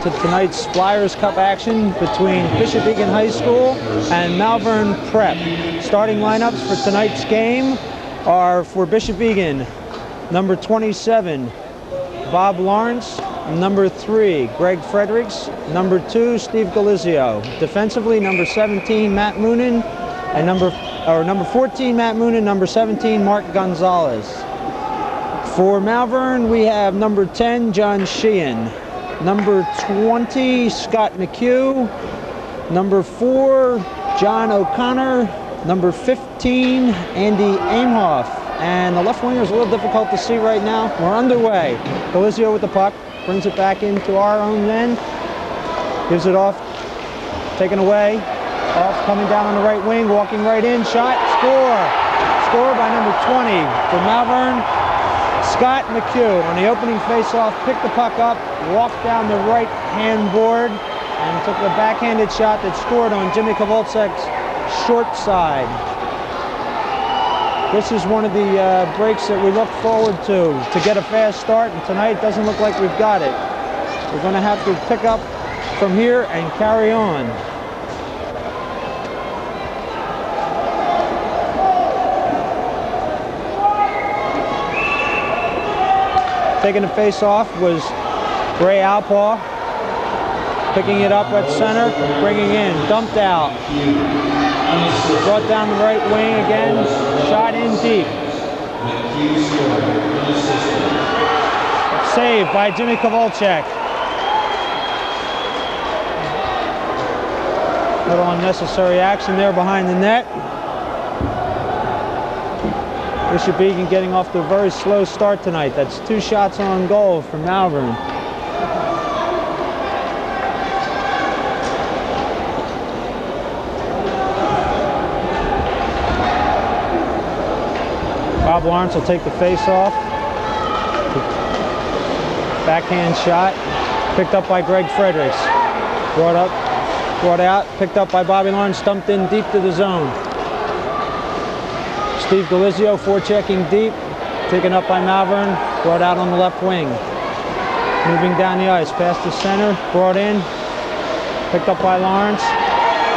To tonight's Flyers Cup action between Bishop Egan High School and Malvern Prep. Starting lineups for tonight's game are for Bishop Egan, number 27, Bob Lawrence, number 3, Greg Fredericks, number 2, Steve Galizio. Defensively, number 17, Matt Moonen, and number 14, Matt Moonen, number 17, Mark Gonzalez. For Malvern, we have number 10, John Sheehan, number 20, Scott McHugh, number 4, John O'Connor, number 15, Andy Aimhoff. And the left winger is a little difficult to see right now. We're underway. Galizio with the puck, brings it back into our own end, gives it off, taken away, off, coming down on the right wing, walking right in, shot, score! Score by number 20 for Malvern. Scott McHugh on the opening face-off, picked the puck up, walked down the right-hand board, and took the backhanded shot that scored on Jimmy Kowalczyk's short side. This is one of the breaks that we look forward to get a fast start, and tonight it doesn't look like we've got it. We're going to have to pick up from here and carry on. Taking the face-off was Ray Alpaw. Picking it up at center, bringing in, dumped out. Brought down the right wing again, shot in deep. Saved by Jimmy Kowalczyk. Little unnecessary action there behind the net. Bishop Egan getting off to a very slow start tonight. That's 2 shots on goal for Malvern. Bob Lawrence will take the face-off. Backhand shot, picked up by Greg Fredericks. Brought out, picked up by Bobby Lawrence, dumped in deep to the zone. Steve Galizio forechecking deep, taken up by Malvern, brought out on the left wing. Moving down the ice, past the center, brought in, picked up by Lawrence,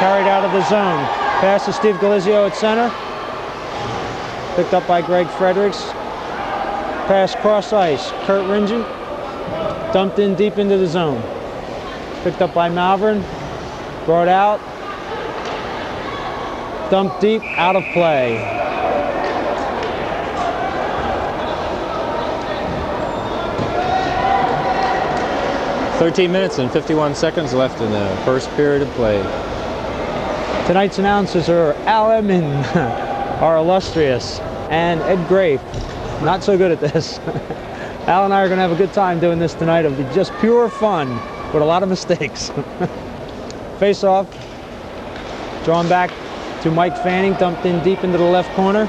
carried out of the zone. Pass to Steve Galizio at center, picked up by Greg Fredericks. Pass cross ice, Kurt Ringen, dumped in deep into the zone. Picked up by Malvern, brought out, dumped deep, out of play. 13 minutes and 51 seconds left in the first period of play. Tonight's announcers are Al Edmond, our illustrious, and Ed Grape, not so good at this. Al and I are going to have a good time doing this tonight. It'll be just pure fun with a lot of mistakes. Face off, drawn back to Mike Fanning, dumped in deep into the left corner.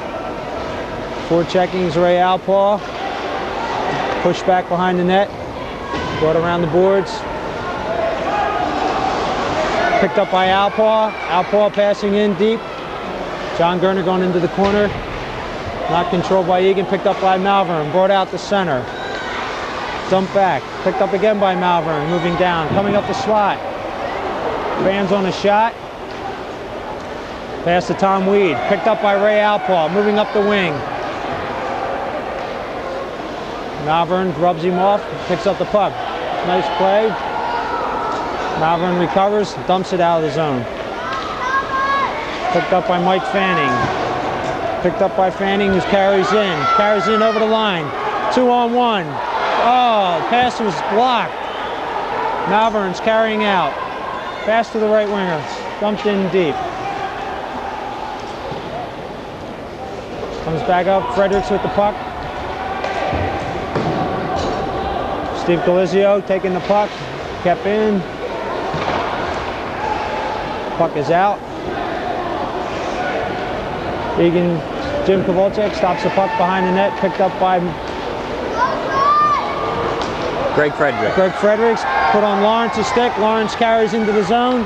Forechecking is Ray Alpaw. Push back behind the net. Brought around the boards. Picked up by Alpaw. Alpaw passing in deep. John Gerner going into the corner. Not controlled by Egan. Picked up by Malvern. Brought out the center. Dump back. Picked up again by Malvern. Moving down. Coming up the slot. Fans on a shot. Pass to Tom Weed. Picked up by Ray Alpaw. Moving up the wing. Malvern rubs him off. Picks up the puck. Nice play. Malvern recovers. Dumps it out of the zone. Picked up by Mike Fanning. Picked up by Fanning, who carries in. Carries in over the line. 2-on-1. Oh, pass was blocked. Malvern's carrying out. Pass to the right winger. Dumped in deep. Comes back up. Fredericks with the puck. Steve Galizio taking the puck. Kept in. Puck is out. Egan, Jim Kowalczyk stops the puck behind the net. Picked up by Greg Fredericks. Greg Fredericks. Put on Lawrence's stick. Lawrence carries into the zone.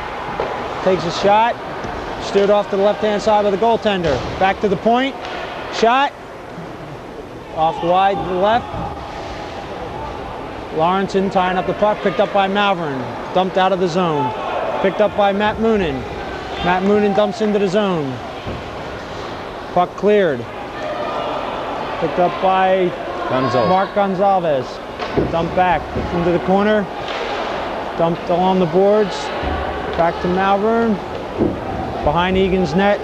Takes a shot. Steered off to the left-hand side of the goaltender. Back to the point. Shot. Off wide to the left. Lawrenson tying up the puck, picked up by Malvern, dumped out of the zone. Picked up by Matt Moonen. Matt Moonen dumps into the zone. Puck cleared. Picked up by Mark Gonzalez. Dumped back into the corner. Dumped along the boards. Back to Malvern. Behind Egan's net.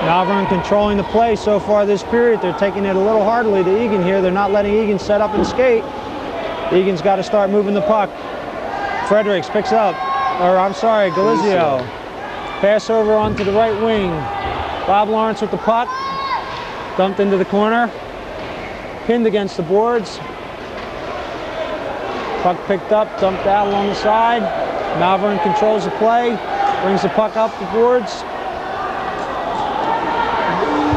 Malvern controlling the play so far this period. They're taking it a little hardly to Egan here. They're not letting Egan set up and skate. Egan's got to start moving the puck. Fredericks picks up, Galizio. Pass over onto the right wing. Bob Lawrence with the puck. Dumped into the corner. Pinned against the boards. Puck picked up, dumped out along the side. Malvern controls the play. Brings the puck up the boards.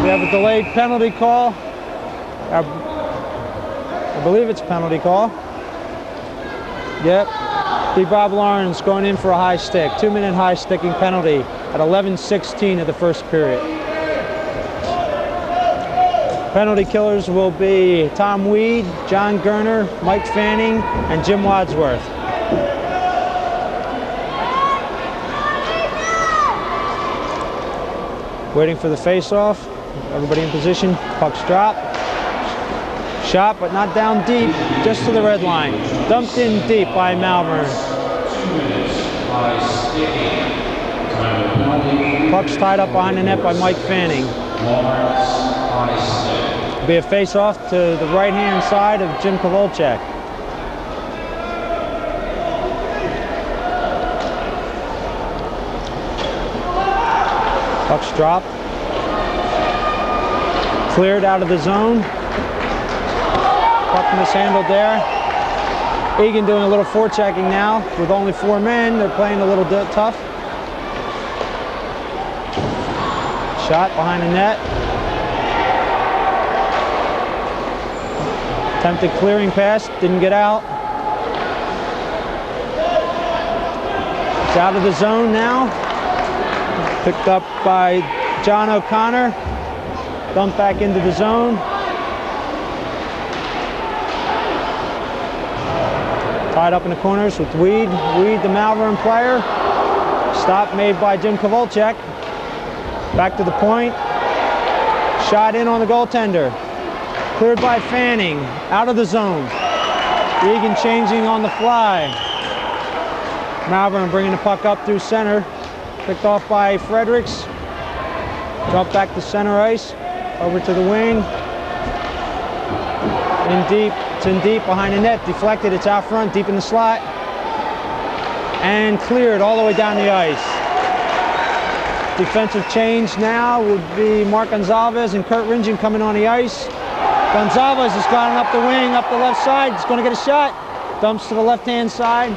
We have a delayed penalty call. I believe it's a penalty call. Yep. Bob Lawrence going in for a high stick. 2-minute high sticking penalty at 11:16 of the first period. Penalty killers will be Tom Weed, John Gerner, Mike Fanning, and Jim Wadsworth. Waiting for the face-off. Everybody in position. Puck's dropped. Shot, but not down deep, just to the red line. Dumped in deep by Malvern. Puck's tied up behind the net by Mike Fanning. It'll be a face-off to the right-hand side of Jim Kowalczyk. Puck's dropped. Cleared out of the zone. Puck mishandled there. Egan doing a little forechecking now. With only 4 men, they're playing a little tough. Shot behind the net. Attempted clearing pass, didn't get out. It's out of the zone now. Picked up by John O'Connor. Dumped back into the zone. Tied up in the corners with Weed. Weed, the Malvern player. Stop made by Jim Kowalczyk. Back to the point. Shot in on the goaltender. Cleared by Fanning. Out of the zone. Egan changing on the fly. Malvern bringing the puck up through center. Picked off by Fredericks. Dropped back to center ice. Over to the wing. In deep. It's in deep behind the net. Deflected. It's out front. Deep in the slot. And cleared all the way down the ice. Defensive change now would be Mark Gonzalez and Kurt Ringen coming on the ice. Gonzalez has gone up the wing, up the left side. He's going to get a shot. Dumps to the left-hand side.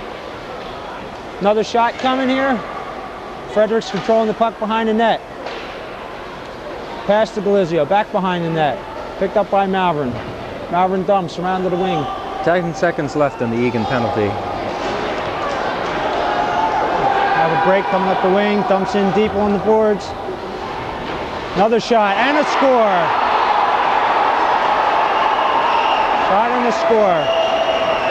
Another shot coming here. Fredericks controlling the puck behind the net. Pass to Galizio, back behind the net. Picked up by Malvern. Malvern dumps around to the wing. 10 seconds left in the Egan penalty. Have a break coming up the wing. Dumps in deep on the boards. Another shot and a score. Shot and a score.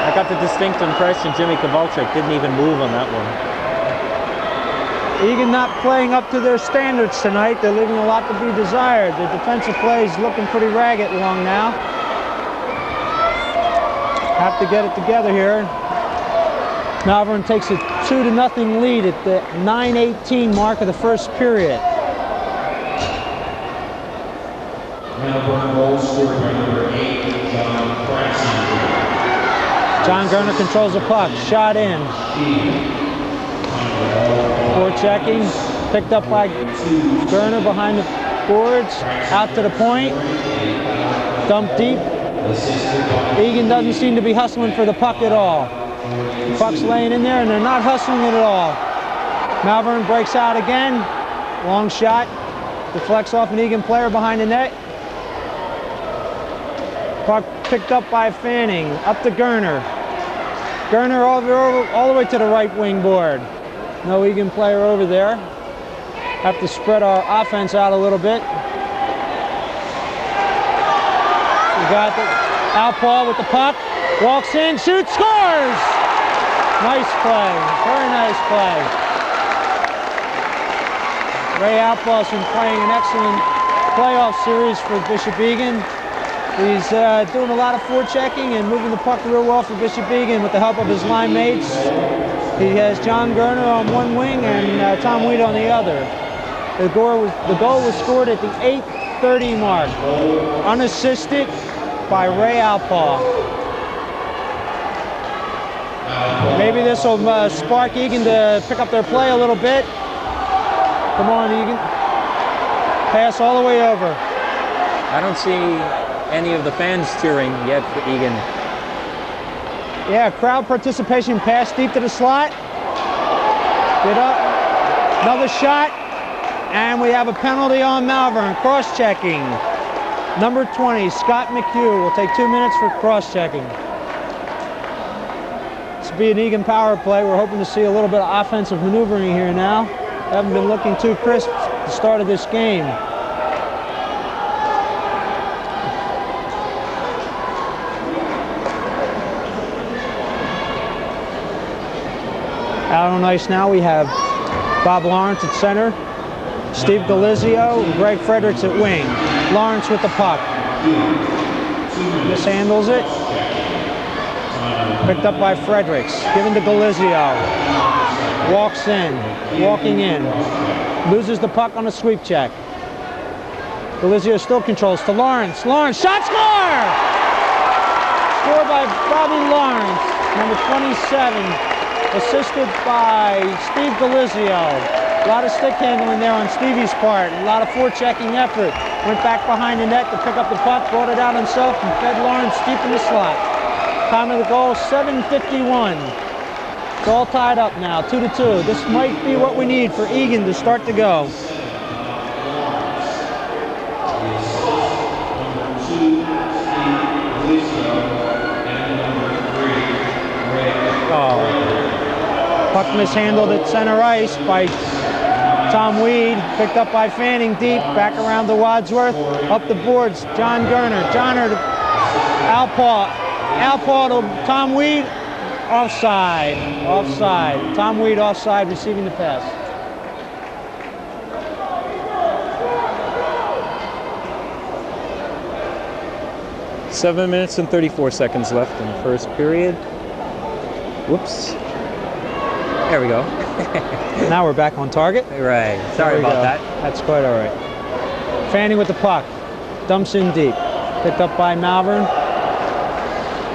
I got the distinct impression Jimmy Kowalczyk didn't even move on that one. Egan not playing up to their standards tonight. They're leaving a lot to be desired. Their defensive play is looking pretty ragged along now. Have to get it together here. Malvern takes a 2-0 lead at the 9:18 mark of the first period. Malvern goal scored by number 8, John Gerner controls the puck. Shot in. Forechecking. Picked up by Gerner behind the boards. Out to the point. Dumped deep. Egan doesn't seem to be hustling for the puck at all. The puck's laying in there and they're not hustling it at all. Malvern breaks out again. Long shot. Deflects off an Egan player behind the net. Puck picked up by Fanning. Up to Gerner. Gerner all the way to the right wing board. No Egan player over there. Have to spread our offense out a little bit. We got the Outpaw with the puck. Walks in, shoots, scores! Nice play, very nice play. Ray Outpaw's been playing an excellent playoff series for Bishop Egan. He's doing a lot of forechecking and moving the puck real well for Bishop Egan with the help of his line mates. He has John Gerner on one wing and Tom Weed on the other. The goal was scored at the 8:30 mark, unassisted by Ray Outpaw. Maybe this will spark Egan to pick up their play a little bit. Come on, Egan. Pass all the way over. I don't see any of the fans cheering yet for Egan. Yeah, crowd participation, pass deep to the slot. Get up. Another shot. And we have a penalty on Malvern. Cross-checking. Number 20, Scott McHugh, will take 2 minutes for cross-checking. This will be an Egan power play. We're hoping to see a little bit of offensive maneuvering here now. Haven't been looking too crisp at the start of this game. Out on ice now we have Bob Lawrence at center, Steve Galizio, and Greg Fredericks at wing. Lawrence with the puck. Mishandles it. Picked up by Fredericks. Given to Galizio. Walks in. Walking in. Loses the puck on a sweep check. Galizio still controls to Lawrence. Lawrence, shot, score! Scored by Bobby Lawrence, number 27. Assisted by Steve Galizio. A lot of stick handling there on Stevie's part. A lot of forechecking effort. Went back behind the net to pick up the puck, brought it out himself, and fed Lawrence deep in the slot. Time of the goal, 7:51. It's all tied up now, 2-2. This might be what we need for Egan to start to go. Puck mishandled at center ice by Tom Weed, picked up by Fanning deep, back around to Wadsworth, up the boards, John Gerner, Johnner to Outpaw, Outpaw to Tom Weed, offside, offside, Tom Weed offside, receiving the pass. Seven minutes and 34 seconds left in the first period. Whoops. There we go. Now we're back on target. Right. Sorry about that. That's quite all right. Fanning with the puck. Dumps in deep. Picked up by Malvern.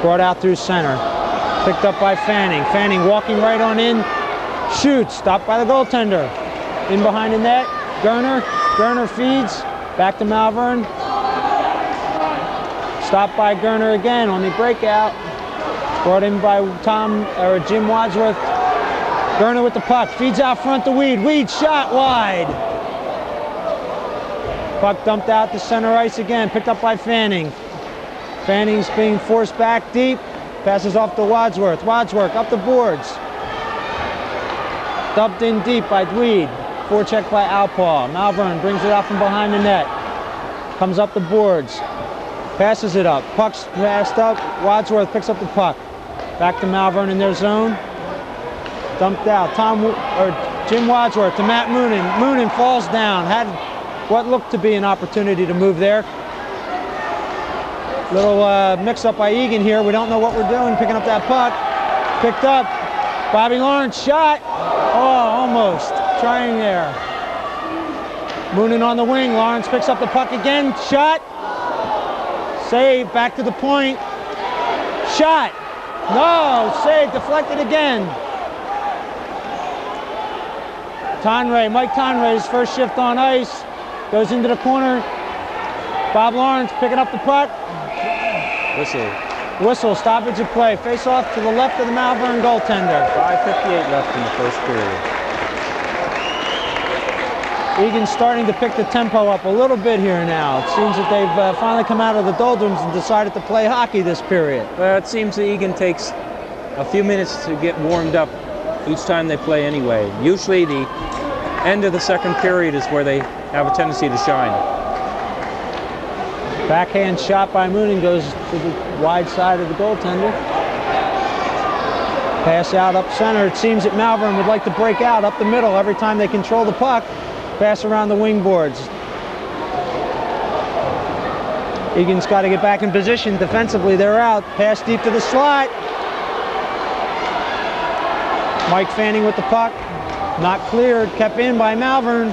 Brought out through center. Picked up by Fanning. Fanning walking right on in. Shoots. Stopped by the goaltender. In behind the net. Gerner. Gerner feeds. Back to Malvern. Stopped by Gerner again on the breakout. Brought in by Jim Wadsworth. Gerner with the puck, feeds out front to Weed. Weed shot wide. Puck dumped out to center ice again, picked up by Fanning. Fanning's being forced back deep, passes off to Wadsworth. Wadsworth up the boards. Dumped in deep by Weed. Forecheck by Outpaw. Malvern brings it out from behind the net. Comes up the boards. Passes it up. Puck's passed up. Wadsworth picks up the puck. Back to Malvern in their zone. Dumped out. Jim Wadsworth to Matt Moonen. Moonen falls down. Had what looked to be an opportunity to move there. Little mix-up by Egan here. We don't know what we're doing. Picking up that puck. Picked up. Bobby Lawrence shot. Oh, almost. Trying there. Moonen on the wing. Lawrence picks up the puck again. Shot. Save. Back to the point. Shot. No. Save. Deflected again. Mike Tonray's first shift on ice, goes into the corner. Bob Lawrence picking up the puck. Whistle. Whistle, stoppage of play. Face off to the left of the Malvern goaltender. 5:58 left in the first period. Egan's starting to pick the tempo up a little bit here now. It seems that they've finally come out of the doldrums and decided to play hockey this period. It seems that Egan takes a few minutes to get warmed up each time they play anyway. Usually the end of the second period is where they have a tendency to shine. Backhand shot by Moonen goes to the wide side of the goaltender. Pass out up center. It seems that Malvern would like to break out up the middle every time they control the puck. Pass around the wing boards. Egan's got to get back in position. Defensively, they're out. Pass deep to the slot. Mike Fanning with the puck. Not cleared. Kept in by Malvern.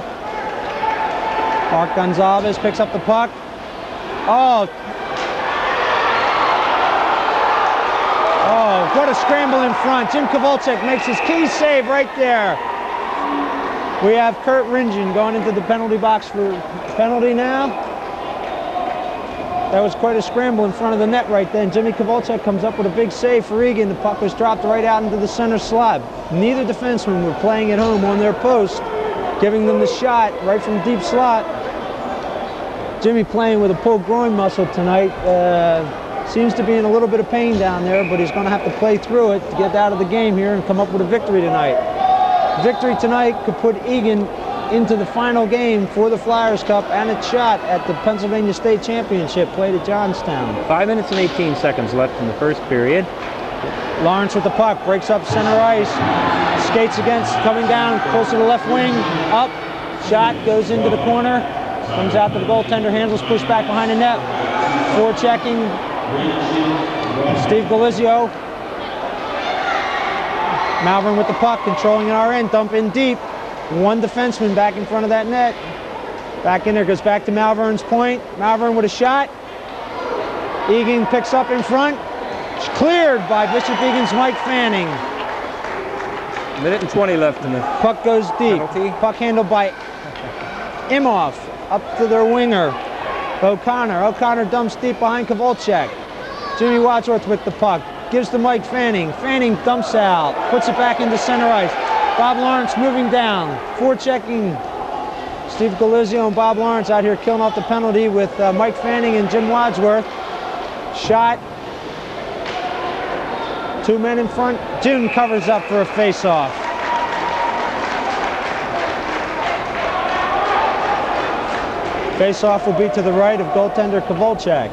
Mark Gonzalez picks up the puck. Oh, what a scramble in front. Jim Kovalchuk makes his key save right there. We have Kurt Ringen going into the penalty box for penalty now. That was quite a scramble in front of the net right then. Jimmy Kovalchuk comes up with a big save for Egan. The puck was dropped right out into the center slot. Neither defenseman were playing at home on their post, giving them the shot right from deep slot. Jimmy playing with a pulled groin muscle tonight. Seems to be in a little bit of pain down there, but he's going to have to play through it to get out of the game here and come up with a victory tonight. Victory tonight could put Egan into the final game for the Flyers Cup and a shot at the Pennsylvania State Championship played at Johnstown. 5 minutes and 18 seconds left in the first period. Lawrence with the puck, breaks up center ice, skates against, coming down, close to the left wing, up, shot, goes into the corner, comes out to the goaltender, handles, push back behind the net, forechecking, Steve Galizio. Malvern with the puck, controlling our end, dump in deep. One defenseman back in front of that net. Back in there, goes back to Malvern's point. Malvern with a shot. Egan picks up in front. It's cleared by Bishop Egan's Mike Fanning. 1:20 left in the puck goes deep. Penalty. Puck handled by Imhoff. Up to their winger, O'Connor. O'Connor dumps deep behind Kovalchuk. Jimmy Wadsworth with the puck. Gives to Mike Fanning. Fanning dumps out. Puts it back into center ice. Bob Lawrence moving down. Forechecking. Steve Galizio and Bob Lawrence out here killing off the penalty with Mike Fanning and Jim Wadsworth. Shot. 2 men in front. Jim covers up for a face-off. Face-off will be to the right of goaltender Kovalchuk.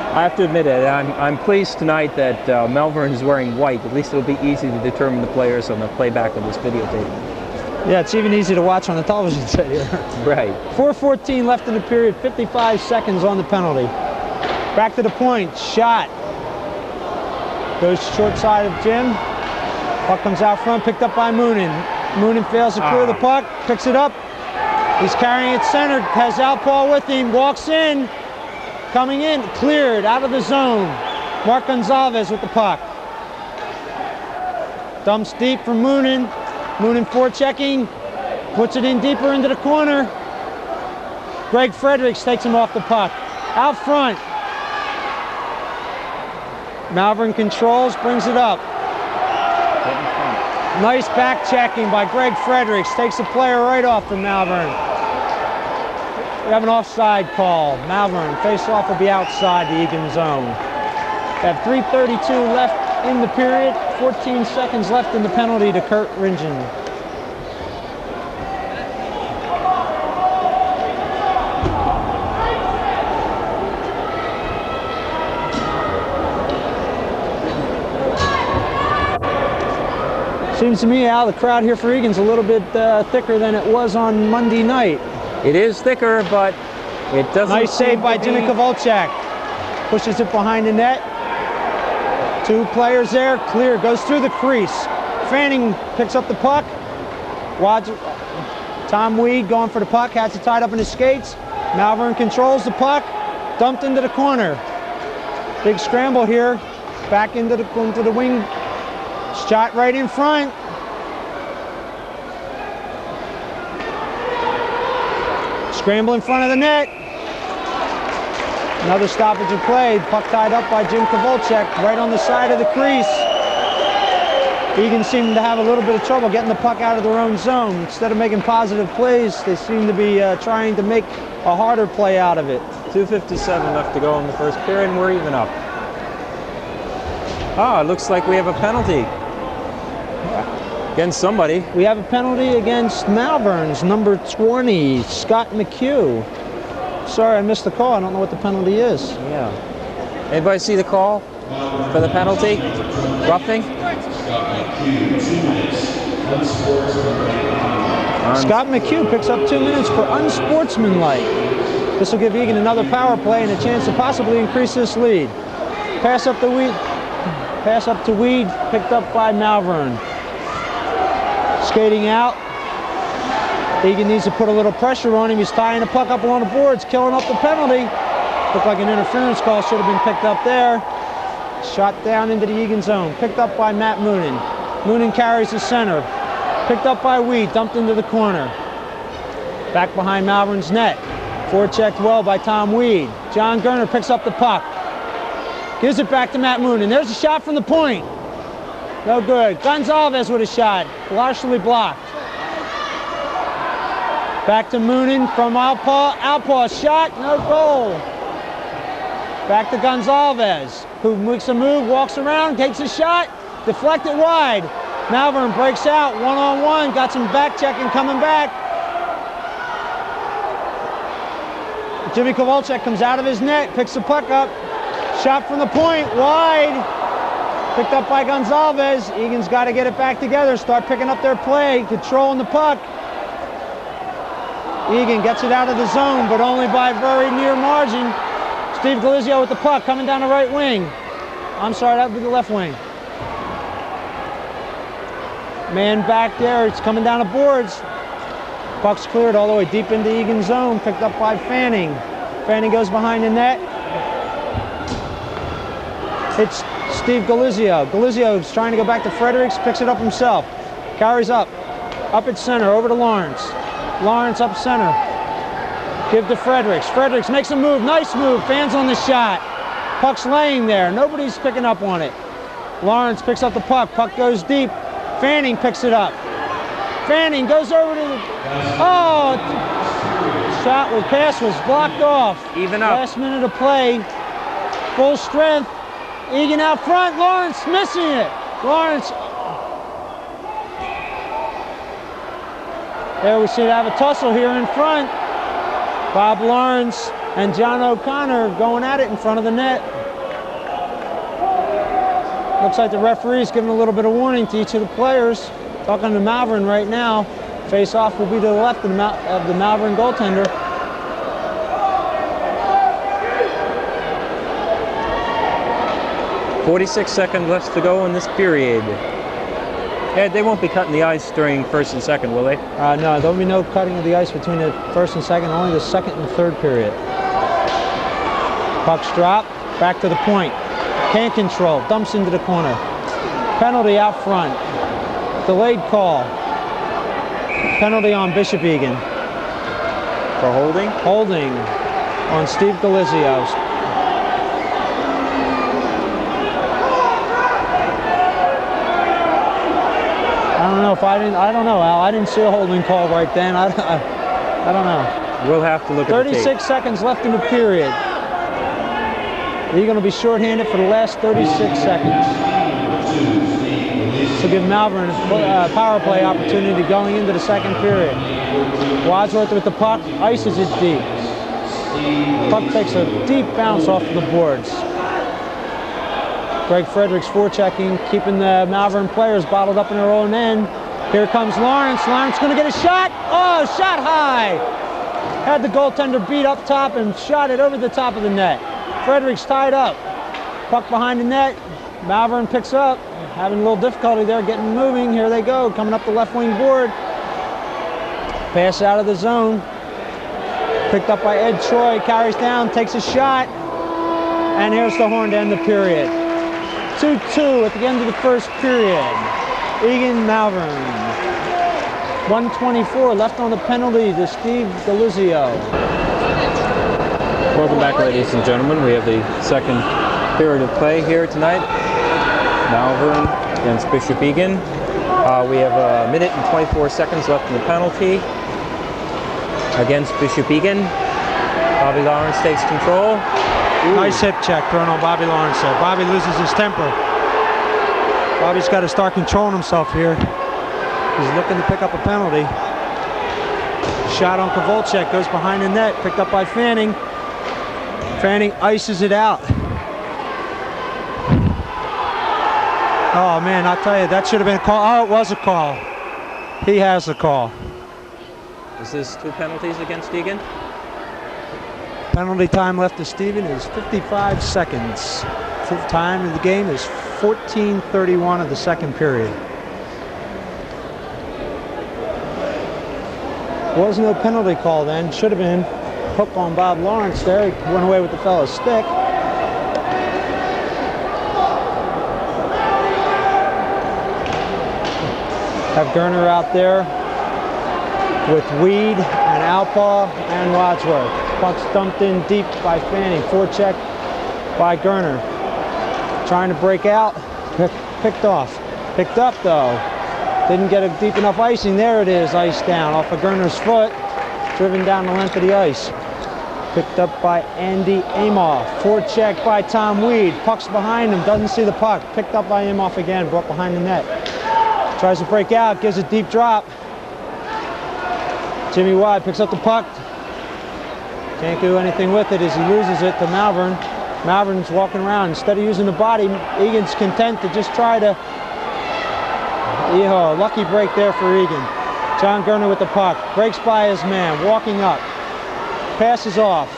I have to admit it, I'm pleased tonight that Malvern is wearing white. At least it'll be easy to determine the players on the playback of this videotape. Yeah, it's even easy to watch on the television set here. Right. 4:14 left in the period, 55 seconds on the penalty. Back to the point, shot. Goes short side of Jim. Puck comes out front, picked up by Moonen. Moonen fails to clear the puck, picks it up. He's carrying it centered, has Alpaul with him, walks in. Coming in, cleared, out of the zone. Mark Gonzalez with the puck. Dumps deep from Moonen. Moonen forechecking, puts it in deeper into the corner. Greg Fredericks takes him off the puck. Out front. Malvern controls, brings it up. Nice back checking by Greg Fredericks. Takes the player right off from Malvern. We have an offside call. Malvern, face-off will be outside the Egan zone. We have 3:32 left in the period, 14 seconds left in the penalty to Kurt Ringen. Seems to me, Al, the crowd here for Egan's a little bit thicker than it was on Monday night. It is thicker, but it doesn't. Nice save by Jimmy Kovalchuk. Pushes it behind the net. Two players there, clear, goes through the crease. Fanning picks up the puck. Tom Weed going for the puck, has it tied up in his skates. Malvern controls the puck, dumped into the corner. Big scramble here, back into the wing. Shot right in front. Scramble in front of the net. Another stoppage of play. Puck tied up by Jim Kovalchuk right on the side of the crease. Egan seemed to have a little bit of trouble getting the puck out of their own zone. Instead of making positive plays, they seem to be trying to make a harder play out of it. 2:57 left to go in the first period, and we're even up. Ah, it looks like we have a penalty against somebody. We have a penalty against Malvern's number 20, Scott McHugh. Sorry, I missed the call. I don't know what the penalty is. Yeah. Anybody see the call for the penalty? Roughing? Scott McHugh picks up 2 minutes for unsportsmanlike. This will give Egan another power play and a chance to possibly increase this lead. Pass up to Weed, picked up by Malvern. Skating out. Egan needs to put a little pressure on him. He's tying the puck up along the boards, killing up the penalty. Looked like an interference call, should have been picked up there. Shot down into the Egan zone, picked up by Matt Moonen. Moonen carries the center. Picked up by Weed, dumped into the corner. Back behind Malvern's net. Forechecked well by Tom Weed. John Gerner picks up the puck. Gives it back to Matt Moonen. There's a shot from the point. No good. Gonzalez with a shot. Partially blocked. Back to Moonen from Alpaw. Alpaw's shot. No goal. Back to Gonzalez, who makes a move, walks around, takes a shot. Deflected wide. Malvern breaks out. One-on-one. Got some back checking coming back. Jimmy Kowalczyk comes out of his net, picks the puck up. Shot from the point, wide. Picked up by Gonzalez. Egan's got to get it back together, start picking up their play, controlling the puck. Egan gets it out of the zone, but only by very near margin. Steve Galizio with the puck, coming down the right wing. I'm sorry, that would be the left wing. Man back there, it's coming down the boards. Puck's cleared all the way deep into Egan's zone, picked up by Fanning. Fanning goes behind the net. It's Steve Galizio. Galizio's trying to go back to Fredericks, picks it up himself. Carries up at center, over to Lawrence. Lawrence up center. Give to Fredericks. Fredericks makes a move, nice move, fans on the shot. Puck's laying there, nobody's picking up on it. Lawrence picks up the puck, puck goes deep. Fanning picks it up. Fanning goes over to the, pass was blocked off. Even up. Last minute of play, full strength. Egan out front, Lawrence missing it. Lawrence. There we see they have a tussle here in front. Bob Lawrence and John O'Connor going at it in front of the net. Looks like the referee's giving a little bit of warning to each of the players. Talking to Malvern right now. Face-off will be to the left of the Malvern goaltender. .46 seconds left to go in this period. Ed, they won't be cutting the ice during first and second, will they? No, there'll be no cutting of the ice between the first and second, only the second and third period. Puck's drop, back to the point. Can't control, dumps into the corner. Penalty out front. Delayed call. Penalty on Bishop Egan. For holding? Holding on Steve Galizio. I don't know, Al. I didn't see a holding call right then. I don't know. We'll have to look at the tape. 36 seconds left in the period. You're going to be shorthanded for the last 36 seconds. To give Malvern a power play opportunity going into the second period. Wadsworth with the puck, ices it deep. Puck takes a deep bounce off of the boards. Greg Fredericks forechecking, keeping the Malvern players bottled up in their own end. Here comes Lawrence. Lawrence going to get a shot. Oh, shot high. Had the goaltender beat up top and shot it over the top of the net. Fredericks tied up. Puck behind the net. Malvern picks up. Having a little difficulty there getting moving. Here they go, coming up the left wing board. Pass out of the zone. Picked up by Ed Troy. Carries down, takes a shot. And here's the horn to end the period. 2-2 at the end of the first period. Egan Malvern. 1:24 left on the penalty to Steve Galizio. Welcome back, ladies and gentlemen. We have the second period of play here tonight. Malvern against Bishop Egan. We have a minute and 24 seconds left in the penalty against Bishop Egan. Bobby Lawrence takes control. Ooh. Nice hip check thrown on Bobby Lawrence there. Bobby loses his temper. Bobby's got to start controlling himself here. He's looking to pick up a penalty. Shot on Kovalchuk, goes behind the net, picked up by Fanning. Fanning ices it out. Oh man, I'll tell you, that should have been a call. Oh, it was a call. He has the call. Is this 2 penalties against Egan? Penalty time left to Steven is 55 seconds. Full time of the game is 14:31 of the second period. Was no penalty call then. Should have been. Hook on Bob Lawrence there. He went away with the fellow's stick. Have Gerner out there with Weed and Alpaw and Wadsworth. Puck's dumped in deep by Fanning. Forecheck by Gerner. Trying to break out. Picked off. Picked up though. Didn't get a deep enough icing. There it is, iced down off of Gerner's foot. Driven down the length of the ice. Picked up by Andy Amoff. Forecheck by Tom Weed. Puck's behind him. Doesn't see the puck. Picked up by Amoff again. Brought behind the net. Tries to break out. Gives a deep drop. Jimmy Wide picks up the puck. Can't do anything with it as he loses it to Malvern. Malvern's walking around. Instead of using the body, Egan's content to just try to... lucky break there for Egan. John Gerner with the puck. Breaks by his man. Walking up. Passes off.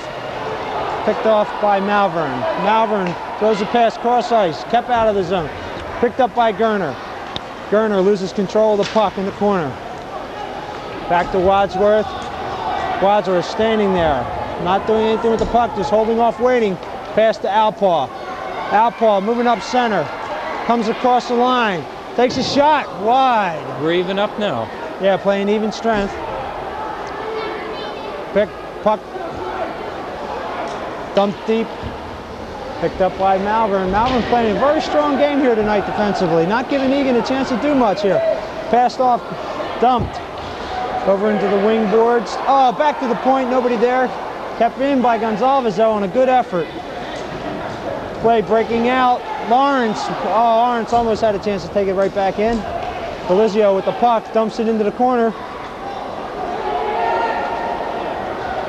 Picked off by Malvern. Malvern throws the pass cross ice. Kept out of the zone. Picked up by Gerner. Gerner loses control of the puck in the corner. Back to Wadsworth. Wadsworth standing there. Not doing anything with the puck. Just holding off waiting. Pass to Alpaw. Alpaw moving up center. Comes across the line. Takes a shot. Wide. We're even up now. Yeah, playing even strength. Puck dumped deep. Picked up by Malvern. Malvern playing a very strong game here tonight defensively. Not giving Egan a chance to do much here. Passed off. Dumped. Over into the wing boards. Oh, back to the point. Nobody there. Kept in by Gonzalez though on a good effort. Play breaking out. Lawrence. Oh, Lawrence almost had a chance to take it right back in. Delizio with the puck. Dumps it into the corner.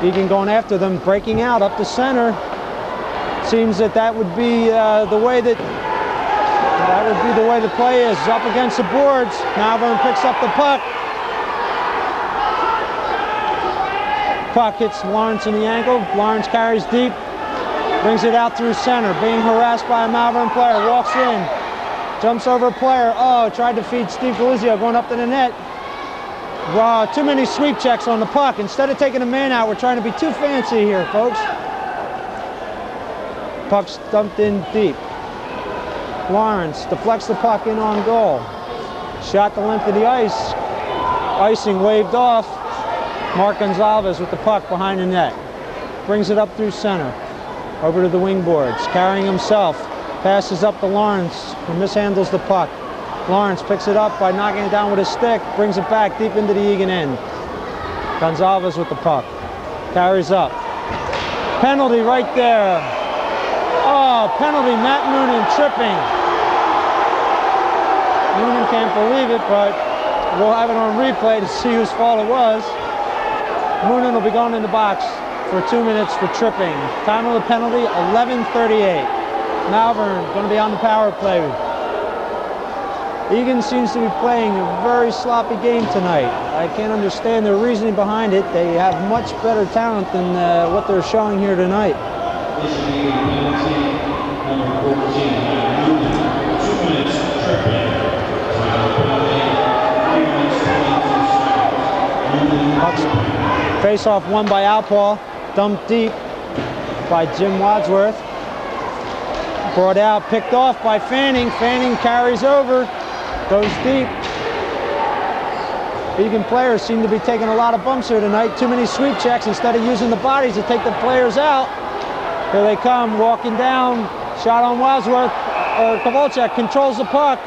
Egan going after them, breaking out up the center. Seems that would be the way the play is. Up against the boards. Malvern picks up the puck. Puck hits Lawrence in the ankle. Lawrence carries deep, brings it out through center. Being harassed by a Malvern player, walks in, jumps over a player. Oh, tried to feed Steve Delizio going up to the net. Too many sweep checks on the puck. Instead of taking a man out, we're trying to be too fancy here, folks. Puck's dumped in deep. Lawrence deflects the puck in on goal. Shot the length of the ice. Icing waved off. Mark Gonzalez with the puck behind the net. Brings it up through center. Over to the wing boards. Carrying himself. Passes up to Lawrence, who mishandles the puck. Lawrence picks it up by knocking it down with his stick, brings it back deep into the Egan end. Gonzalez with the puck. Carries up. Penalty right there. Oh, penalty, Matt Moonen tripping. Moonen can't believe it, but we'll have it on replay to see whose fault it was. Moonen will be going in the box for 2 minutes for tripping. Time of the penalty, 11:38. Malvern going to be on the power play. Egan seems to be playing a very sloppy game tonight. I can't understand the reasoning behind it. They have much better talent than what they're showing here tonight. Face off won by Alpaw. Dumped deep by Jim Wadsworth. Brought out, picked off by Fanning. Fanning carries over. Goes deep. Egan players seem to be taking a lot of bumps here tonight. Too many sweep checks instead of using the bodies to take the players out. Here they come, walking down. Shot on Wadsworth. Kovalchuk controls the puck.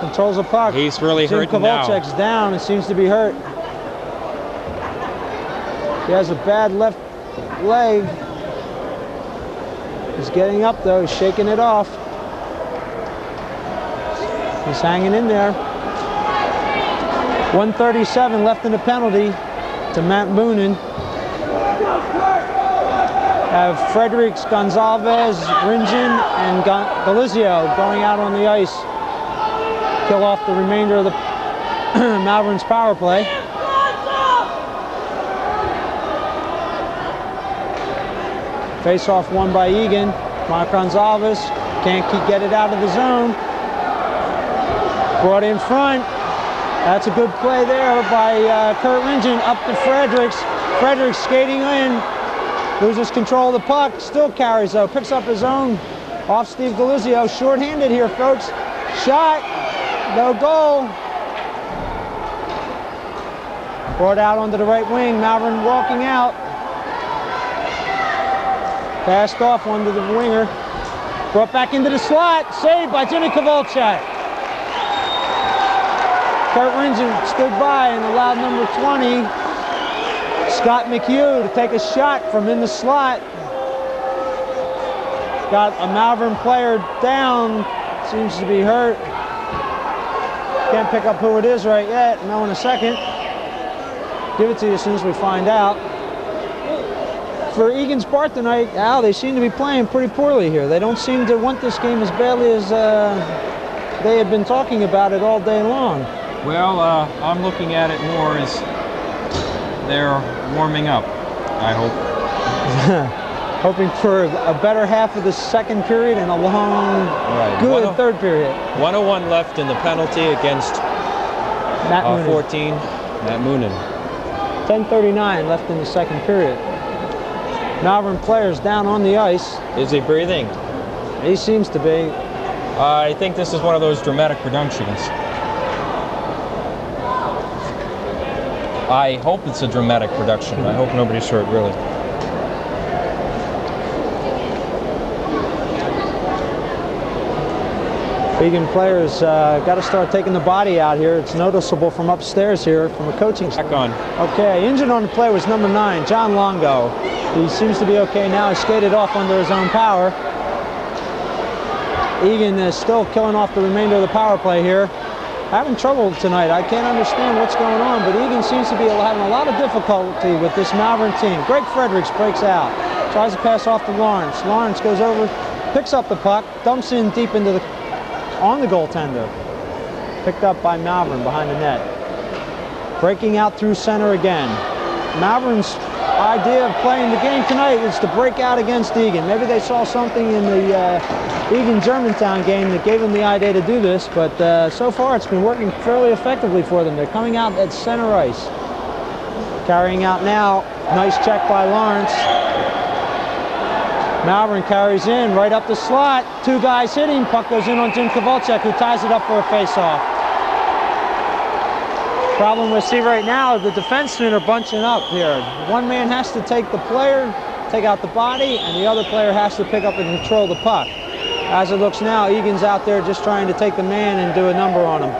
Controls the puck. He's really hurt now. Kovalchuk's down and seems to be hurt. He has a bad left leg. He's getting up though. He's shaking it off. He's hanging in there. 1:37 left in the penalty to Matt Moonen. Have Fredericks, Gonzalez, Ringen, and Galizio going out on the ice. Kill off the remainder of the Malvern's power play. Face-off won by Egan. Mark Gonzalez can't get it out of the zone. Brought in front. That's a good play there by Kurt Ringen up to Fredericks. Fredericks skating in. Loses control of the puck. Still carries though. Picks up his own off Steve Galizio. Short-handed here, folks. Shot. No goal. Brought out onto the right wing. Malvern walking out. Passed off onto the winger. Brought back into the slot. Saved by Jimmy Kovalchuk. Kurt Ringen stood by and allowed number 20, Scott McHugh, to take a shot from in the slot. Got a Malvern player down. Seems to be hurt. Can't pick up who it is right yet. Know in a second. Give it to you as soon as we find out. For Egan's part tonight, Al, they seem to be playing pretty poorly here. They don't seem to want this game as badly as they had been talking about it all day long. Well, I'm looking at it more as they're warming up, I hope. Hoping for a better half of the second period and a long, good third period. 1:01 left in the penalty against Matt Moonen. 14, Matt Moonen. 10:39 left in the second period. Malvern players down on the ice. Is he breathing? He seems to be. I think this is one of those dramatic productions. I hope it's a dramatic production. I hope nobody's hurt, really. Egan players got to start taking the body out here. It's noticeable from upstairs here from a coaching Back on. Okay, injured on the play was number 9, John Longo. He seems to be okay now. He skated off under his own power. Egan is still killing off the remainder of the power play here. Having trouble tonight. I can't understand what's going on, but Egan seems to be having a lot of difficulty with this Malvern team. Greg Fredericks breaks out. Tries to pass off to Lawrence. Lawrence goes over, picks up the puck, dumps in deep into the on the goaltender. Picked up by Malvern behind the net. Breaking out through center again. Malvern's idea of playing the game tonight is to break out against Egan. Maybe they saw something in the Egan-Germantown game that gave them the idea to do this, but so far it's been working fairly effectively for them. They're coming out at center ice. Carrying out now. Nice check by Lawrence. Malvern carries in right up the slot. 2 guys hitting. Puck goes in on Jim Kovalchuk, who ties it up for a face-off. Problem we see right now, the defensemen are bunching up here. One man has to take the player, take out the body, and the other player has to pick up and control the puck. As it looks now, Egan's out there just trying to take the man and do a number on him.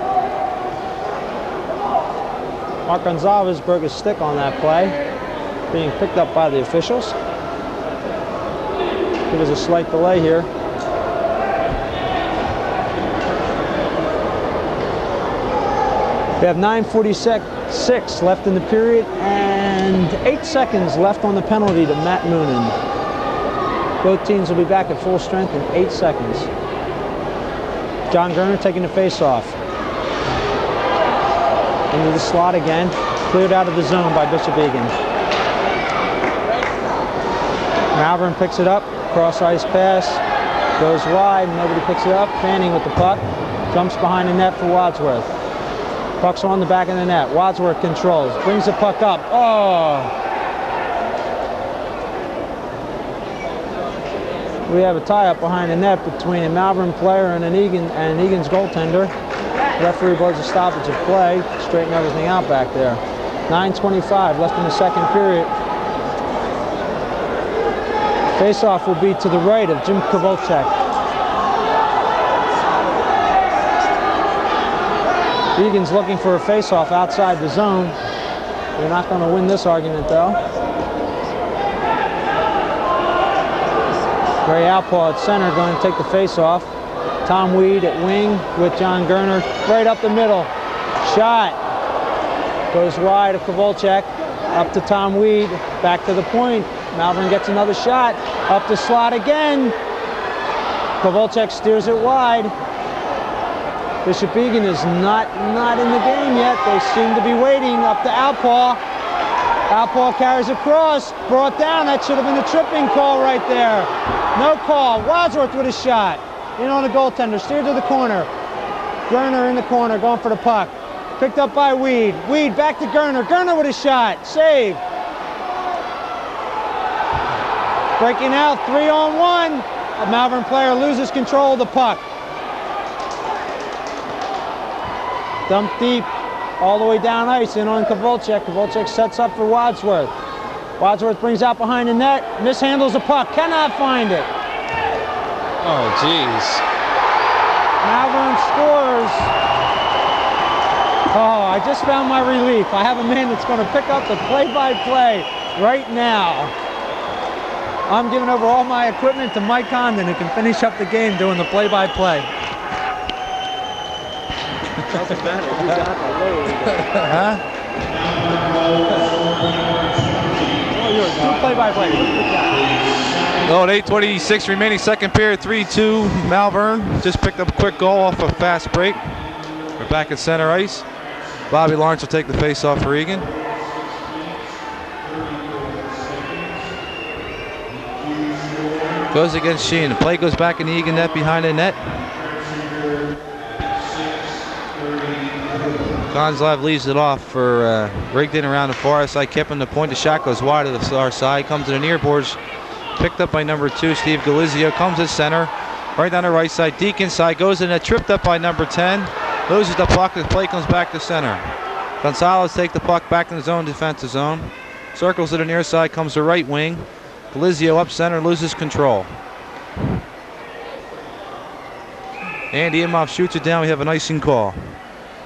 Mark Gonzalez broke his stick on that play, being picked up by the officials. There was a slight delay here. We have 9:46 left in the period and 8 seconds left on the penalty to Matt Moonen. Both teams will be back at full strength in 8 seconds. John Gerner taking the face-off. Into the slot again. Cleared out of the zone by Bishop Egan. Malvern picks it up. Cross-ice pass. Goes wide. Nobody picks it up. Fanning with the puck. Jumps behind the net for Wadsworth. Puck's on the back of the net. Wadsworth controls. Brings the puck up. Oh! We have a tie-up behind the net between a Malvern player and Egan's goaltender. Referee blows a stoppage of play. Straighten everything out back there. 9:25 left in the second period. Face-off will be to the right of Jim Kovalchuk. Egan's looking for a face-off outside the zone. They're not going to win this argument, though. Ray Alpaw at center going to take the face-off. Tom Weed at wing with John Gerner right up the middle. Shot. Goes wide of Kovalchuk. Up to Tom Weed. Back to the point. Malvern gets another shot. Up the slot again. Kovalchuk steers it wide. Bishop Egan is not in the game yet. They seem to be waiting. Up to Outpaw. Outpaw carries across. Brought down. That should have been a tripping call right there. No call. Wadsworth with a shot. In on the goaltender. Steered to the corner. Gerner in the corner. Going for the puck. Picked up by Weed. Weed back to Gerner. Gerner with a shot. Save. Breaking out. 3-on-1. A Malvern player loses control of the puck. Dump deep. All the way down ice. In on Kovalchuk. Kovalchuk sets up for Wadsworth. Wadsworth brings out behind the net. Mishandles the puck. Cannot find it. Oh, jeez. Malvern scores. Oh, I just found my relief. I have a man that's going to pick up the play-by-play right now. I'm giving over all my equipment to Mike Condon, who can finish up the game doing the play-by-play. Doesn't matter. You got the load. Huh? Oh, you're do play-by-play. Oh, at 8:26 remaining, second period, 3-2 Malvern. Just picked up a quick goal off a fast break. We're back at center ice. Bobby Lawrence will take the face-off for Egan. Goes against Sheen. The play goes back in the Egan net behind the net. Gonzalez leaves it off for Rigdon around the far side, keeping the point. The shot goes wide to the far side, comes to the near boards. Picked up by number 2, Steve Galizio. Comes to center, right down the right side. Deke inside, goes in, tripped up by number 10. Loses the puck, the play comes back to center. Gonzalez take the puck back in his own defensive zone. Circles to the near side, comes to right wing. Galizio up center, loses control. Andy Imhoff shoots it down, we have an icing call.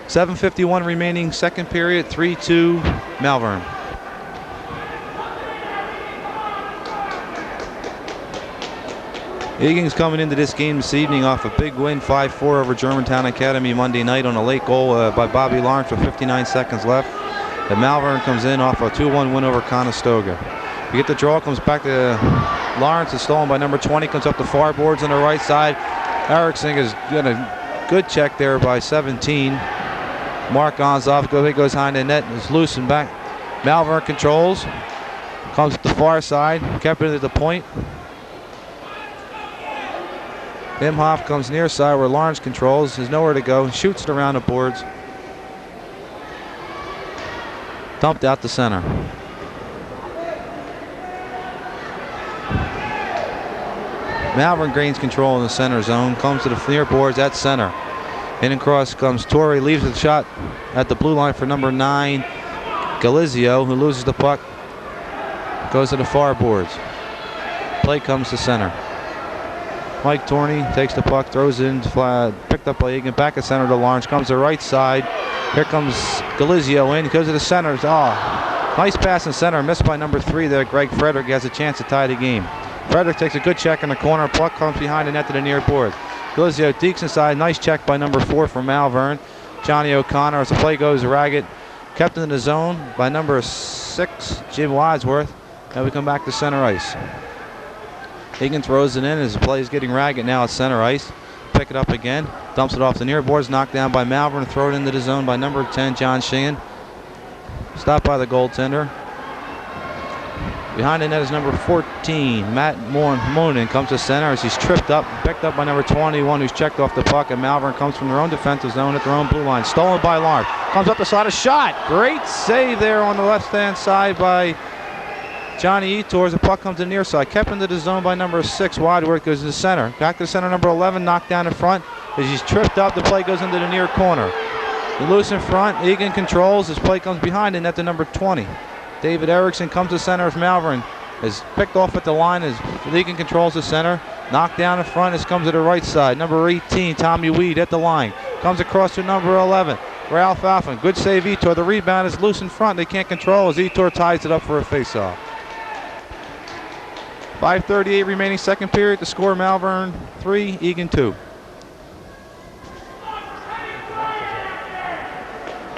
7:51 remaining, second period, 3-2 Malvern. Egan's coming into this game this evening off a big win, 5-4 over Germantown Academy Monday night on a late goal by Bobby Lawrence with 59 seconds left. And Malvern comes in off a 2-1 win over Conestoga. We get the draw, comes back to Lawrence, is stolen by number 20, comes up the far boards on the right side. Erickson has got a good check there by 17. Mark Gonzalez goes behind the net, is loose and back. Malvern controls, comes to the far side, kept it at the point. Imhoff comes near side where Lawrence controls, there's nowhere to go, shoots it around the boards. Dumped out to center. Malvern gains control in the center zone, comes to the near boards at center. In and cross comes Torrey, leaves the shot at the blue line for number 9, Galizio, who loses the puck. Goes to the far boards. Play comes to center. Mike Torney takes the puck, throws it in, picked up by Egan, back at center to Lawrence, comes to the right side. Here comes Galizio in, goes to the center. Oh, nice pass in center, missed by number 3 there. Greg Frederick has a chance to tie the game. Frederick takes a good check in the corner, puck comes behind the net to the near board. Galizio dekes inside, nice check by number 4 from Malvern. Johnny O'Connor, as the play goes ragged, kept in the zone by number 6, Jim Wadsworth. Now we come back to center ice. Egan throws it in as the play is getting ragged now at center ice. Pick it up again, dumps it off the near boards, knocked down by Malvern, throw it into the zone by number 10, John Sheehan. Stopped by the goaltender. Behind the net is number 14, Matt Monin, comes to center as he's tripped up, picked up by number 21, who's checked off the puck, and Malvern comes from their own defensive zone at their own blue line. Stolen by Lawrence, comes up the side, a shot! Great save there on the left-hand side by Johnny Etor as the puck comes to the near side. Kept into the zone by number 6, Wadsworth goes to the center. Back to the center, number 11, knocked down in front. As he's tripped up, the play goes into the near corner. Loose in front, Egan controls, his play comes behind and net to number 20. David Erickson comes to center as Malvern is picked off at the line as Egan controls the center. Knocked down in front, this comes to the right side. Number 18, Tommy Weed at the line. Comes across to number 11, Ralph Alphen. Good save, Etor. The rebound is loose in front, they can't control as Etor ties it up for a face-off. 5:38 remaining, second period. The score, Malvern 3, Egan 2.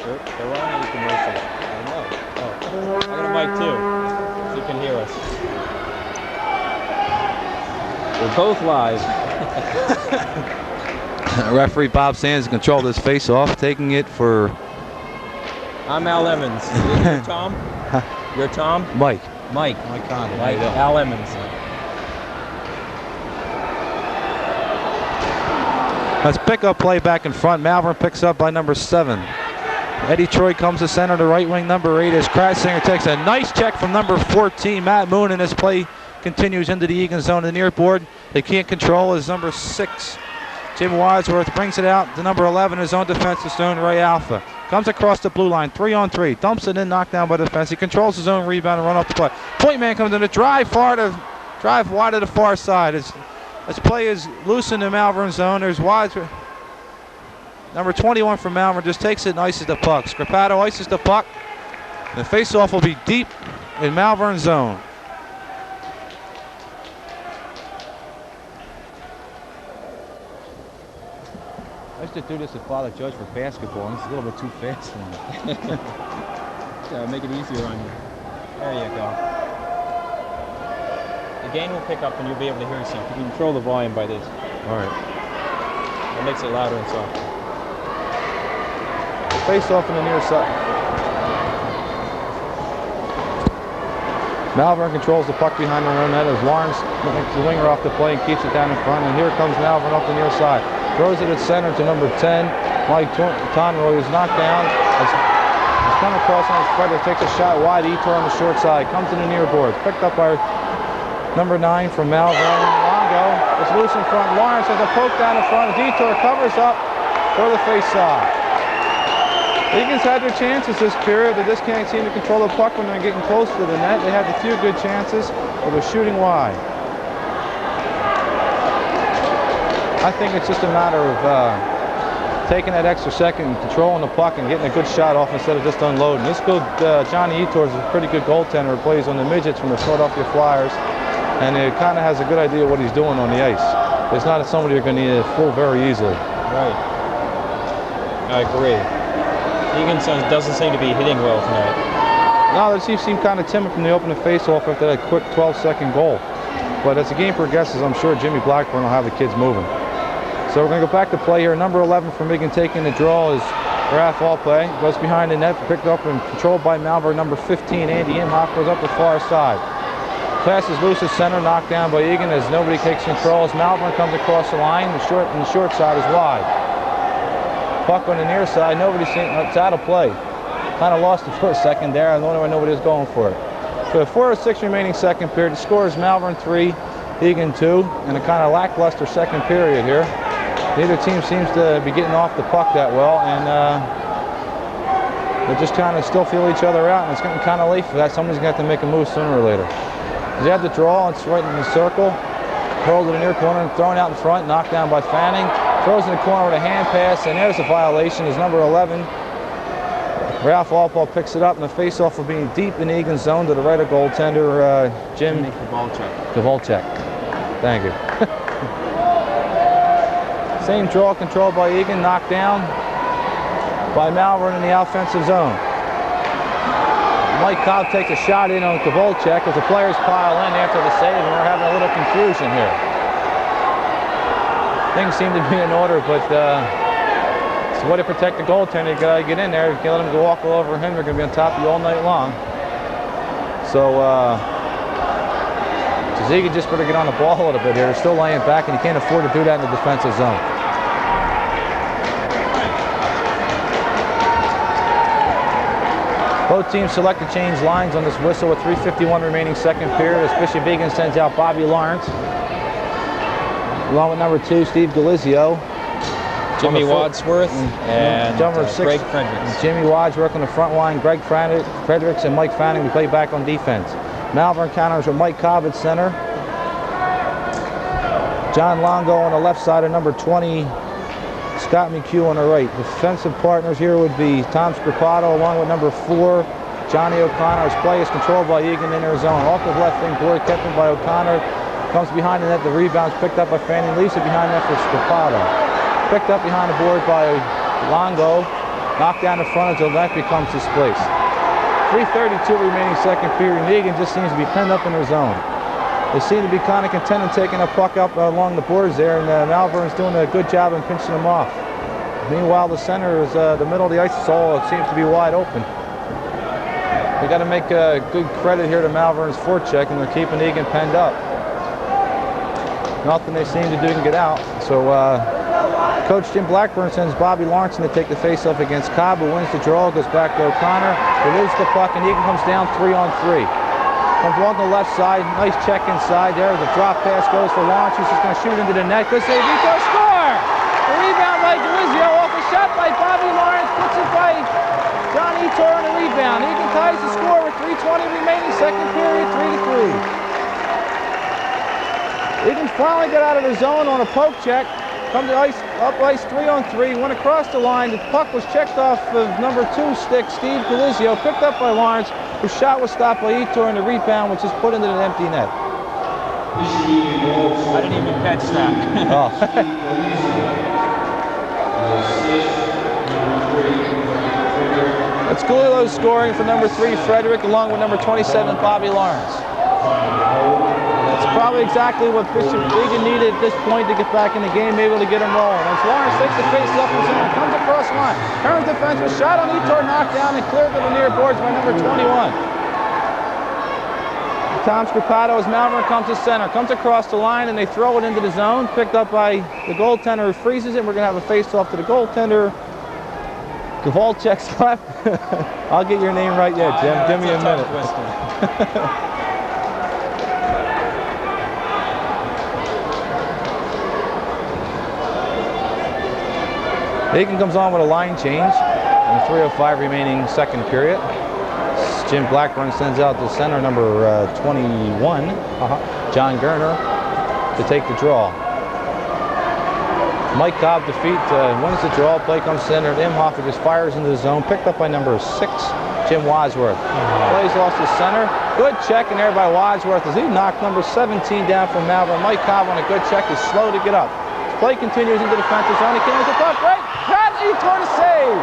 They're on the commercial. mic too, so you can hear us. We're both live. Referee Bob Sands controlled this face-off, taking it for I'm Al Emmons. You're Tom? You're Tom? Mike. Mike. Mike Condon. Mike. Al Emmons. Let's pick up play back in front. Malvern picks up by number 7. Eddie Troy comes to center to right wing. Number 8 is Kratzinger takes a nice check from number 14, Matt Moon, and this play continues into the Egan zone to the near board. They can't control as number 6. Jim Wadsworth brings it out to number 11, his own defensive zone, Ray Alpha. Comes across the blue line, 3-on-3. Dumps it in, knocked down by the defense. He controls his own rebound and run up the play. Point man comes in to drive wide to the far side. This play is loose in the Malvern zone. There's Wadsworth. Number 21 from Malvern just takes it and ices the puck. Scarpato ices the puck. The face-off will be deep in Malvern zone. I used to do this with Father Judge for basketball, and it's a little bit too fast for me. Yeah, make it easier on you. There you go. The gain will pick up and you'll be able to hear yourself. You can control the volume by this. All right. It makes it louder and softer. Face-off in the near side. Malvern controls the puck behind their own net as Lawrence makes the winger off the play and keeps it down in front. And here comes Malvern up the near side. Throws it at center to number 10. Mike Tonroy is knocked down. He's come across on his Frederick, takes a shot wide. Etor on the short side. Comes to the near boards. Picked up by number 9 from Malvern. Longo is loose in front. Lawrence has a poke down in front. Etor covers up for the face-off. Egan's had their chances this period. They just can't seem to control the puck when they're getting close to the net. They had a few good chances, but they're shooting wide. I think it's just a matter of taking that extra second, controlling the puck, and getting a good shot off instead of just unloading. This good Johnny Etor is a pretty good goaltender. He plays on the midgets from the Philadelphia Flyers, and he kind of has a good idea what he's doing on the ice. It's not somebody you're going to need to fool very easily. Right. I agree. Egan doesn't seem to be hitting well tonight. No, they seem kind of timid from the opening face-off after that quick 12-second goal. But as the game progresses, I'm sure Jimmy Blackburn will have the kids moving. So we're going to go back to play here. Number 11 from Egan taking the draw is Ralph Allplay. Goes behind the net, picked up and controlled by Malvern. Number 15, Andy Imhoff, goes up the far side. Pass is loose at center, knocked down by Egan as nobody takes control. As Malvern comes across the line, the short side is wide. Puck on the near side, nobody's seen it. It's out of play. Kind of lost it for a second there. I don't know why nobody was going for it. So 4:06 remaining second period. The score is Malvern 3, Egan 2, and a kind of lackluster second period here. Neither team seems to be getting off the puck that well, and they just kind of still feel each other out, and it's getting kind of late for that. Somebody's going to have to make a move sooner or later. He had the draw, it's right in the circle. Curled to the near corner and thrown out in front, knocked down by Fanning. Throws in the corner with a hand pass, and there's a violation. Is number 11. Ralph Allpaw picks it up, and the face-off will be deep in Egan's zone to the right of goaltender Jim Kavalchek. Thank you. Same draw controlled by Egan, knocked down by Malvern in the offensive zone. Mike Cobb takes a shot in on Kavalchek as the players pile in after the save, and we're having a little confusion here. Things seem to be in order, but it's a way to protect the goaltender. You gotta get in there. You can't let him go walk all over him. They're gonna be on top of you all night long. So Egan just better get on the ball a little bit here. They're still laying back, and you can't afford to do that in the defensive zone. Both teams select to change lines on this whistle with 3:51 remaining second period as Bishop Egan sends out Bobby Lawrence, along with number 2, Steve Galizio. Jimmy Wadsworth and number 6, Greg Fredericks. Jimmy Wadsworth on the front line, Greg Fredericks and Mike Fanning. We play back on defense. Malvern counters with Mike Cobb at center. John Longo on the left side of number 20, Scott McHugh on the right. Defensive partners here would be Tom Scripato along with number 4, Johnny O'Connor. His play is controlled by Egan in their zone. Off the left wing, board kept in by O'Connor. Comes behind the net, the rebound's picked up by Fanning, leaves it behind the net for Scripato. Picked up behind the board by Longo. Knocked down in front until the net becomes displaced. 3:32 remaining second period, and Egan just seems to be penned up in their zone. They seem to be kind of content in taking a puck up along the boards there, and Malvern's doing a good job in pinching them off. Meanwhile, the center is the middle of the ice is all, it seems to be wide open. We got to make good credit here to Malvern's forecheck, and they're keeping Egan penned up. Nothing they seem to do can get out. So Coach Jim Blackburn sends Bobby Lawrence to take the face-off against Cobb, who wins the draw, goes back to O'Connor, who loses the puck, and Egan comes down 3-on-3. Comes along the left side, nice check inside there. The drop pass goes for Lawrence, who's just going to shoot into the net. Good save, Vito, score! The rebound by Delizio, off a shot by Bobby Lawrence, puts it by John Etor on the rebound. Egan ties the score with 3:20 remaining, second period, 3-3. Egan finally got out of the zone on a poke check. Come to ice, up ice 3-on-3, went across the line. The puck was checked off of number 2 stick, Steve Delizio, picked up by Lawrence, whose shot was stopped by Etor in the rebound, which is put into an empty net. I didn't even catch that. Oh. It's Gulilo scoring for number 3, Frederick, along with number 27, Bobby Lawrence. That's probably exactly what Bishop Egan needed at this point to get back in the game, able to get him rolling. As Lawrence takes the face up and comes across the line, turns defense with shot on Etor, knocked down and cleared to the near boards by number 21. Tom Scripato as Malvern comes to center, comes across the line, and they throw it into the zone, picked up by the goaltender who freezes it. We're going to have a face-off to the goaltender. Gavalchek's left. I'll get your name right yet, Jim. Give me a minute. Egan comes on with a line change in 3:05 remaining second period. Jim Blackburn sends out the center, number 21, John Gerner, to take the draw. Mike Cobb wins the draw. Play comes centered. Imhoff just fires into the zone. Picked up by number 6, Jim Wadsworth. Plays lost his center. Good check in there by Wadsworth as he knocked number 17 down from Malvern. Mike Cobb on a good check. He's slow to get up. Play continues into the defensive zone. He carries the puck. Right. Pat Etor to save.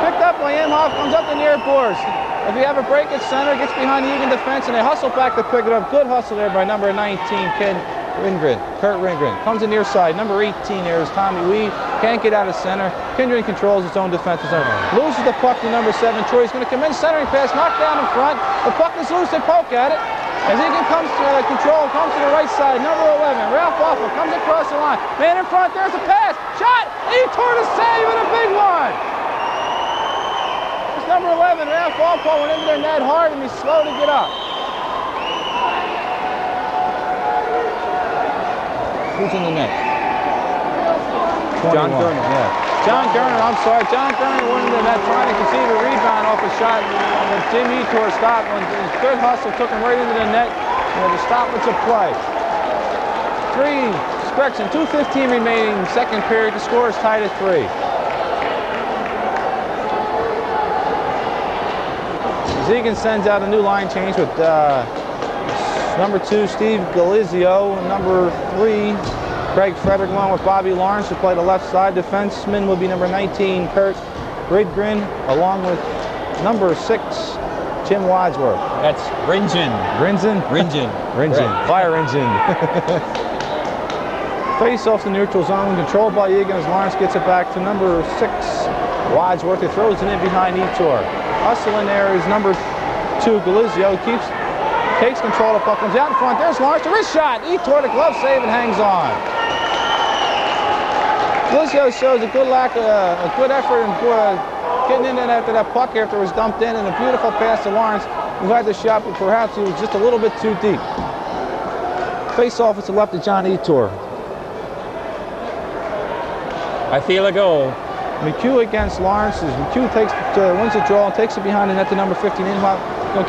Picked up by Imhoff. Comes up the near boards. If you have a break at center, gets behind the Egan defense, and they hustle back to pick it up. Good hustle there by number 19, Kurt Ringren. Comes in near side. Number 18 there is Tommy Weed. Can't get out of center. Kindred controls his own defensive zone. Loses the puck to number 7, Troy. He's going to come in, centering pass, knocked down in front. The puck is loose. They poke at it. As Egan comes to control, comes to the right side. Number 11, Ralph Waffle, comes across the line. Man in front. There's a pass. Shot. Etor to save, and a big one. It's number 11, Ralph Waffle, went into their net hard, and he's slow to get up. Who's in the net? John Gerner. Yeah. John Gerner, I'm sorry. John Gerner went into the net trying to conceive a rebound off a shot that Jim Etor stopped. When good hustle took him right into the net. The stoppage of play. 2:15 remaining second period. The score is tied at 3. Egan sends out a new line change with number 2, Steve Delizio, and number 3, Craig Frederick, along with Bobby Lawrence, to play the left side. Defenseman will be number 19, Kurt Ridgren, along with number 6, Jim Wadsworth. That's Ringen. Fire engine. Face off the neutral zone, controlled by Egan as Lawrence gets it back to number 6, Wadsworth, who throws it in behind Etor. Hustle in there is number 2, Delizio, takes control of the puck, comes out in front. There's Lawrence, the wrist shot. Etor, the glove save, and hangs on. Delizio shows a good effort in getting in there after that puck after it was dumped in, and a beautiful pass to Lawrence, who had the shot, but perhaps he was just a little bit too deep. Face off is to left of John Etor. I feel a goal. McHugh against Lawrence. McHugh wins the draw and takes it behind the net to number 15, Imhoff.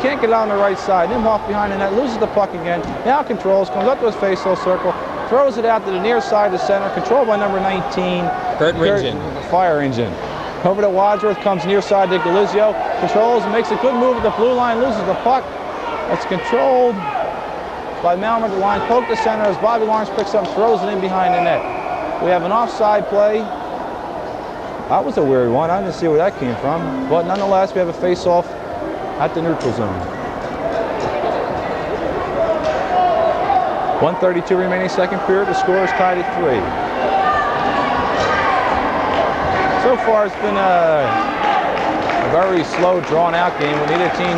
Can't get it on the right side. Imhoff behind the net, loses the puck again. Now controls, comes up to his face-off circle, throws it out to the near side of the center, controlled by number 19, Kurt Ringen. Fire engine. Over to Wadsworth, comes near side to Delizio, controls and makes a good move at the blue line, loses the puck. It's controlled by Malvern at the line, poke the center as Bobby Lawrence picks up and throws it in behind the net. We have an offside play. That was a weird one. I didn't see where that came from. But nonetheless, we have a face-off at the neutral zone. 1:32 remaining second period. The score is tied at 3. So far, it's been a very slow, drawn-out game. We need a team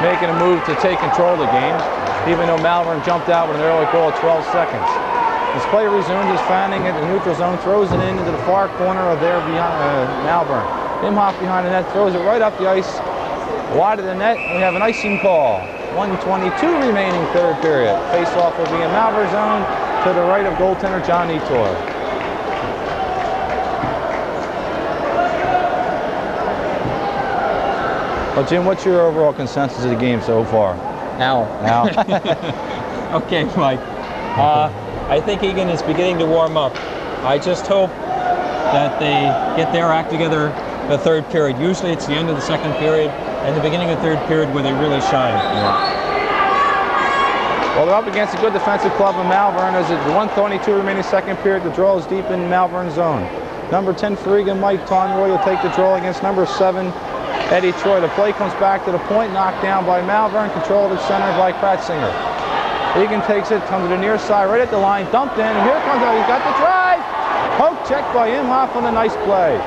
making a move to take control of the game, even though Malvern jumped out with an early goal at 12 seconds. As play resumes, is Fanning at the neutral zone, throws it into the far corner of there behind Malvern. Imhoff behind the net, throws it right up the ice, wide of the net. We have an icing call. 1:22 remaining third period. Face-off will be in Malvern zone to the right of goaltender John Etor. Well, Jim, what's your overall consensus of the game so far? Now. Okay, Mike. I think Egan is beginning to warm up. I just hope that they get their act together the third period. Usually it's the end of the second period and the beginning of the third period where they really shine. Well, they're up against a good defensive club in Malvern as it's 1:22 remaining second period. The draw is deep in Malvern zone. Number 10 for Egan, Mike Tonroy will take the draw against number 7, Eddie Troy. The play comes back to the point, knocked down by Malvern, controlled at center by Kratzinger. Egan takes it, comes to the near side, right at the line, dumped in, and here comes out, he's got the drive! Poke check by Imhoff on a nice play.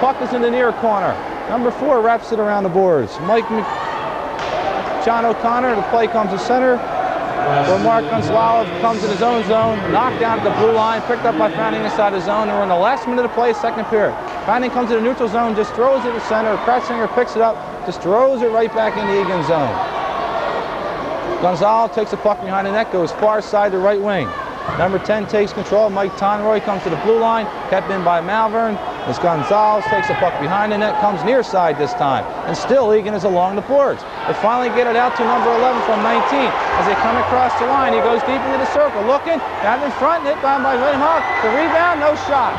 Puck is in the near corner. Number 4 wraps it around the boards. John O'Connor, the play comes to center, where Mark Gonzalez comes in his own zone, knocked down at the blue line, picked up by Fanning inside the zone, and we're in the last minute of play, second period. Fanning comes to the neutral zone, just throws it to center, Kratzinger picks it up, just throws it right back into Egan's zone. Gonzalez takes the puck behind the net, goes far side to right wing. Number 10 takes control. Mike Tonroy comes to the blue line, kept in by Malvern. As Gonzalez takes the puck behind the net, comes near side this time. And still Egan is along the boards. They finally get it out to number 11 from 19. As they come across the line, he goes deep into the circle, looking, down in front, hit by Imhoff. The rebound, no shot.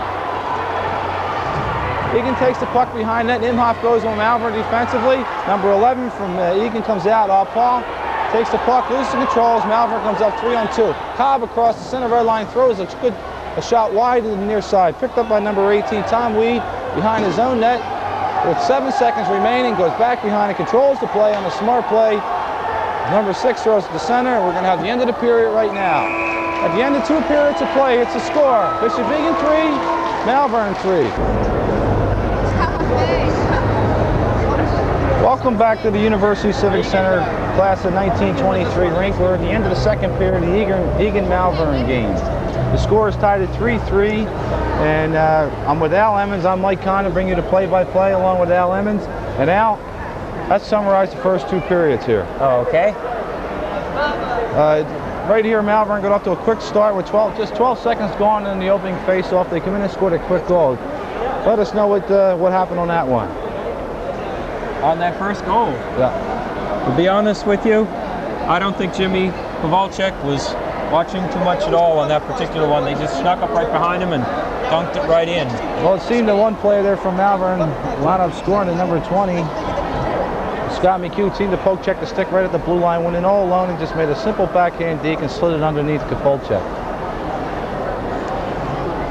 Egan takes the puck behind net. Imhoff goes on Malvern defensively. Number 11 from Egan comes out. Paul takes the puck, loses controls. Malvern comes up 3-on-2. Cobb across the center red line, throws a shot wide to the near side. Picked up by number 18, Tom Weed, behind his own net. With 7 seconds remaining, goes back behind and controls the play on a smart play. Number 6 throws to the center. We're going to have the end of the period right now. At the end of 2 periods of play, it's a score. Bishop Egan 3, Malvern 3. Welcome back to the University Civic Center class of 1923 rink. We're at the end of the second period of the Egan-Malvern game. The score is tied at 3-3, and I'm with Al Emmons. I'm Mike Kahn to bring you the play-by-play along with Al Emmons. And Al, let's summarize the first 2 periods here. Oh, okay. Right here, Malvern got off to a quick start with just 12 seconds gone in the opening face-off. They come in and scored a quick goal. Let us know what happened on that one. On that first goal? Yeah. To be honest with you, I don't think Jimmy Kowalczyk was watching too much at all on that particular one. They just snuck up right behind him and dunked it right in. Well, it seemed that one player there from Malvern wound up scoring at number 20. Scott McHugh seemed to poke check the stick right at the blue line, went in all alone and just made a simple backhand deke and slid it underneath Kowalczyk.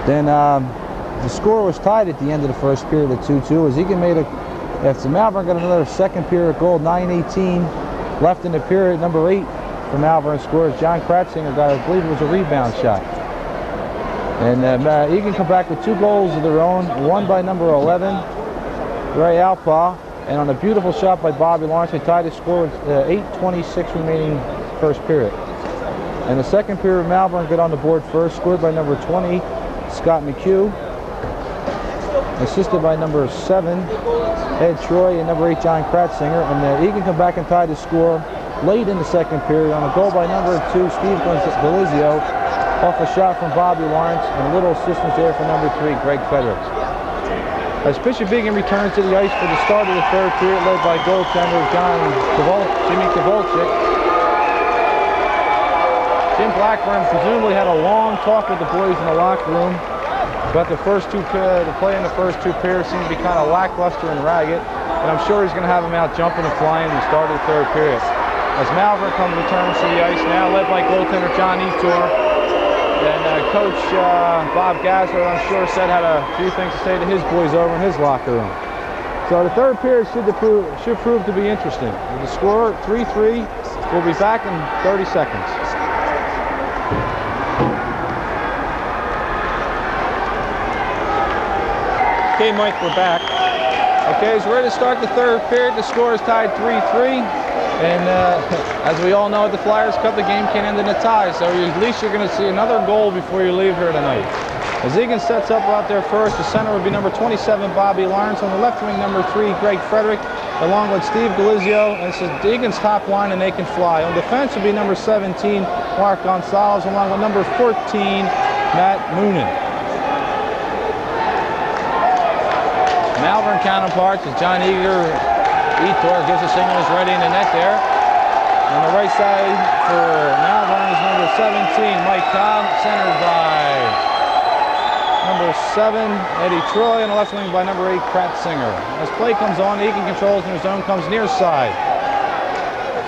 Then the score was tied at the end of the first period at 2-2 as Egan made after Malvern got another second period goal, 9:18 left in the period. Number 8 for Malvern scores. John Kratzinger got, I believe it was a rebound shot. And Egan come back with 2 goals of their own, one by number 11, Ray Alpa, and on a beautiful shot by Bobby Lawrence, they tied the score with 8:26 remaining first period. And the second period, Malvern got on the board first, scored by number 20, Scott McHugh, assisted by number 7, Ed Troy, and number 8, John Kratzinger. And Egan come back and tied the score late in the second period on a goal by number 2, Steve Galizio, off a shot from Bobby Lawrence, and a little assistance there for number 3, Greg Fredericks. As Bishop Egan returns to the ice for the start of the third period, led by goaltender Jimmy Kowalczyk. Jim Blackburn presumably had a long talk with the boys in the locker room. But the play in the first 2 periods seemed to be kind of lackluster and ragged, and I'm sure he's going to have them out jumping and flying in the start of the third period. As Malvern returns to the ice now, led by goaltender John Etor, and Coach Bob Gassler, I'm sure, had a few things to say to his boys over in his locker room. So the third period should prove to be interesting. With the score 3-3, we'll be back in 30 seconds. Okay, Mike, we're back. Okay, so we're ready to start the third period. The score is tied 3-3. And as we all know at the Flyers Cup, the game can't end in a tie. So at least you're going to see another goal before you leave here tonight. As Egan sets up out there first, the center would be number 27, Bobby Lawrence. On the left wing, number 3, Greg Frederick, along with Steve Galizio. And this is Egan's top line, and they can fly. On defense would be number 17, Mark Gonzalez, along with number 14, Matt Moonen. Malvern counterparts is John Etor gives a signal, is ready in the net there. On the right side for Malvern is number 17, Mike Cobb, centered by number 7, Eddie Troy, and the left wing by number 8, Kratzinger. As play comes on, Egan controls in his zone, comes near side.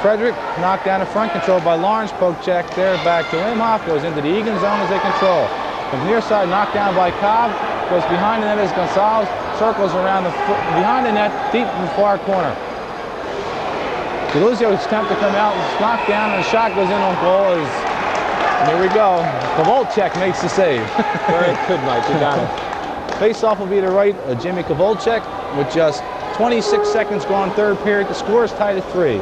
Frederick knocked down the front, controlled by Lawrence, poke check there, back to Imhoff, goes into the Egan zone as they control. Comes near side, knocked down by Cobb, goes behind the net as Gonzalez, circles around behind the net, deep in the far corner. Galizio's attempt to come out, is knocked down, and a shot goes in on goal. And here we go. Kovalchuk makes the save. Very good, Mike. You got it. Face-off will be to right, Jimmy Kovalchuk, with just 26 seconds gone third period. The score is tied at 3.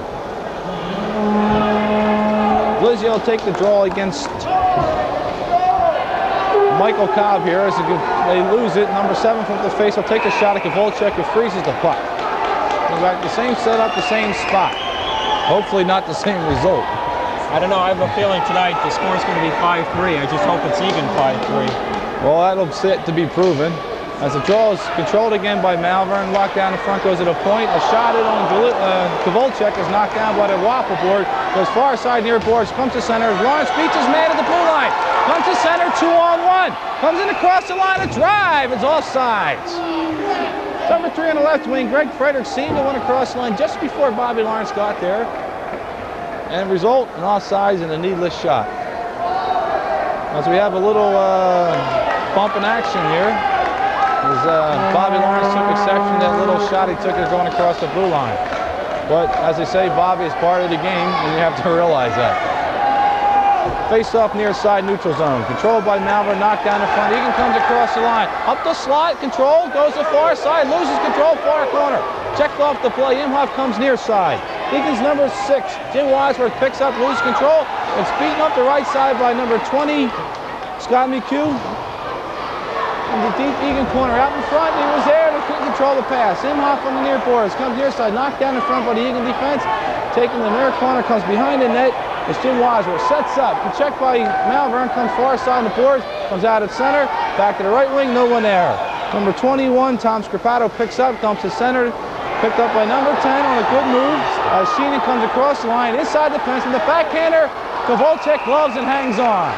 Galizio will take the draw against Michael Cobb here as they lose it. Number 7 from the face will take the shot at Kovalchuk, who freezes the puck. Goes back the same setup, the same spot. Hopefully not the same result. I don't know. I have a feeling tonight the score is going to be 5-3. I just hope it's even 5-3. Well, that'll sit to be proven. As the draw is controlled again by Malvern, locked down in front, goes at a point. A shot on Kovalchuk is knocked down by the waffle board. Goes far side near boards, comes to center. Lawrence beats his man at the blue line. Comes to center, 2-on-1. Comes in across the line, a drive. It's offsides. Number 3 on the left wing, Greg Frederick seemed to win across the line just before Bobby Lawrence got there. And result, an offsides and a needless shot. As we have a little bump in action here. As Bobby Lawrence took exception to that little shot he took as going across the blue line. But as they say, Bobby is part of the game, and you have to realize that. Face-off near side neutral zone. Controlled by Malvern, knocked down in front. Egan comes across the line. Up the slot, control, goes to far side, loses control, far corner. Checked off the play. Imhoff comes near side. Egan's number 6, Jim Wadsworth, picks up, loses control. It's beaten up the right side by number 20, Scott McHugh. In the deep Egan corner, out in front, he was there, but couldn't control the pass. Imhoff on the near boards, comes near side, knocked down in front by the Egan defense. Taking the near corner, comes behind the net. It's Jim Wadsworth, sets up, checked by Malvern, comes far side on the boards, comes out at center, back to the right wing, no one there. Number 21, Tom Scripato picks up, comes to center, picked up by number 10 on a good move. Sheenan comes across the line, inside the fence, and the backhander, Kovalchuk gloves and hangs on.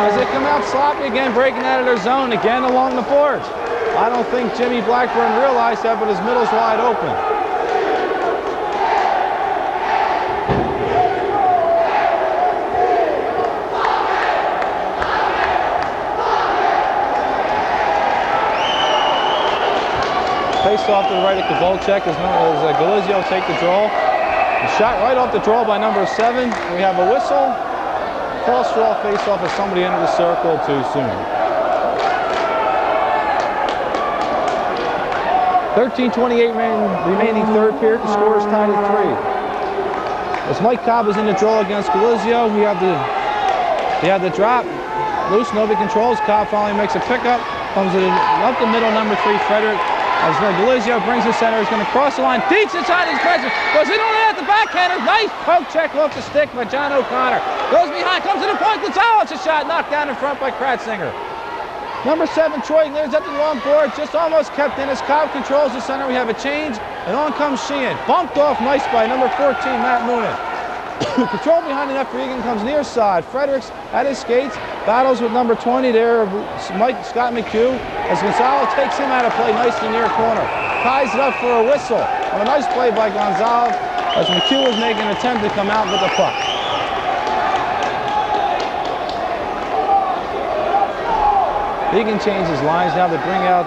As they come out sloppy again, breaking out of their zone again along the boards. I don't think Jimmy Blackburn realized that, but his middle's wide open. Face off to the right of Kovalchuk as Galizio take the draw. A shot right off the draw by number 7. We have a whistle. False draw face off as somebody entered the circle too soon. 13:28 remaining third period. The score is tied at 3. As Mike Cobb is in the draw against Galizio, we have the drop. Loose, nobody controls. Cobb finally makes a pickup. Comes up the middle, number 3, Frederick. As Galizio brings the center, he's going to cross the line, deep inside his pressure, goes in on it at the backhander, nice poke check off the stick by John O'Connor. Goes behind, comes to the point, Gonzalez, a shot knocked down in front by Kratzinger. Number 7, Troy lives up the long board, just almost kept in as Cobb controls the center. We have a change, and on comes Sheehan. Bumped off nice by number 14, Matt Moonen. Control behind the net for Egan, comes near side. Fredericks at his skates, battles with number 20 there, Scott McHugh, as Gonzalez takes him out of play nicely near corner. Ties it up for a whistle on a nice play by Gonzalez as McHugh was making an attempt to come out with the puck. Egan changes lines now to bring out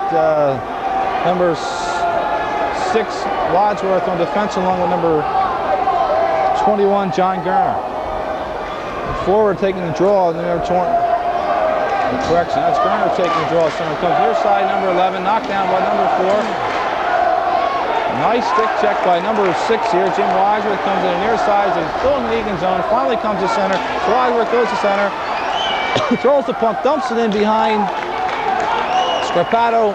number 6, Wadsworth on defense along with number 21, John Garner. Forward taking the draw, number 20. Correction, that's Garner taking the draw. Center comes near side, number 11, knocked down by number 4. Nice stick check by number 6 here. Jim Wadsworth comes in the near side, and still in the Egan zone. Finally comes to center. So Wadsworth goes to center. Controls the puck, dumps it in behind Scarpato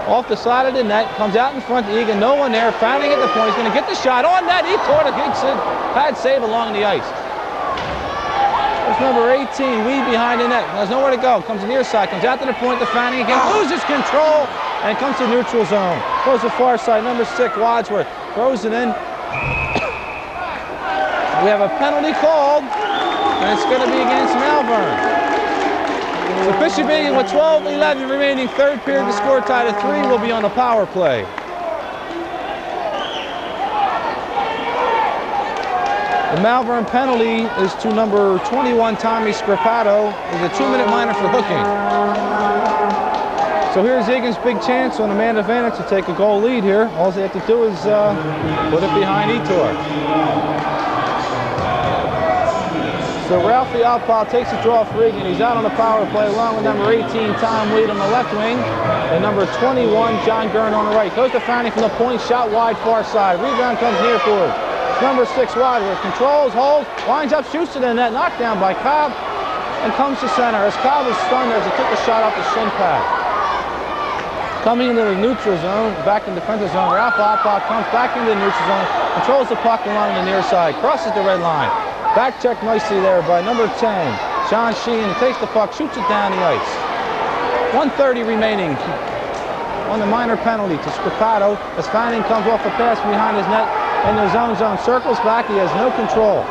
off the side of the net. Comes out in front to Egan. No one there. Fanning at the point. He's going to get the shot on net. He tore the big pad save along the ice. There's number 18, Weed behind the net. There's nowhere to go. Comes to the near side. Comes out to the point to Fanning again. Loses control and comes to neutral zone. Goes to far side. Number 6, Wadsworth. Throws it in. We have a penalty called, and it's going to be against Malvern. So Bishop Egan with 12-11 remaining, third period, the score tied at 3, will be on the power play. The Malvern penalty is to number 21, Tommy Scarpato. It's a 2-minute minor for hooking. So here's Egan's big chance on a man advantage to take a goal lead here. All they have to do is put it behind Etor. So Ralphie Alpal takes the draw for Egan. He's out on the power play along with number 18, Tom Weed on the left wing, and number 21, John Gurn on the right. Goes to Fanning from the point, shot wide far side. Rebound comes near forward. Number 6, Wadsworth controls, holds, winds up, shoots it in that, knocked down by Cobb, and comes to center as Cobb is stunned as he took the shot off the shin pad. Coming into the neutral zone, back in defensive zone, Ralph Alpal comes back into the neutral zone, controls the puck along the near side, crosses the red line. Back check nicely there by number 10, John Sheehan. Takes the puck, shoots it down the ice. 1:30 remaining on the minor penalty to Scarpato as Fanning comes off the pass behind his net in the zone, circles back. He has no control.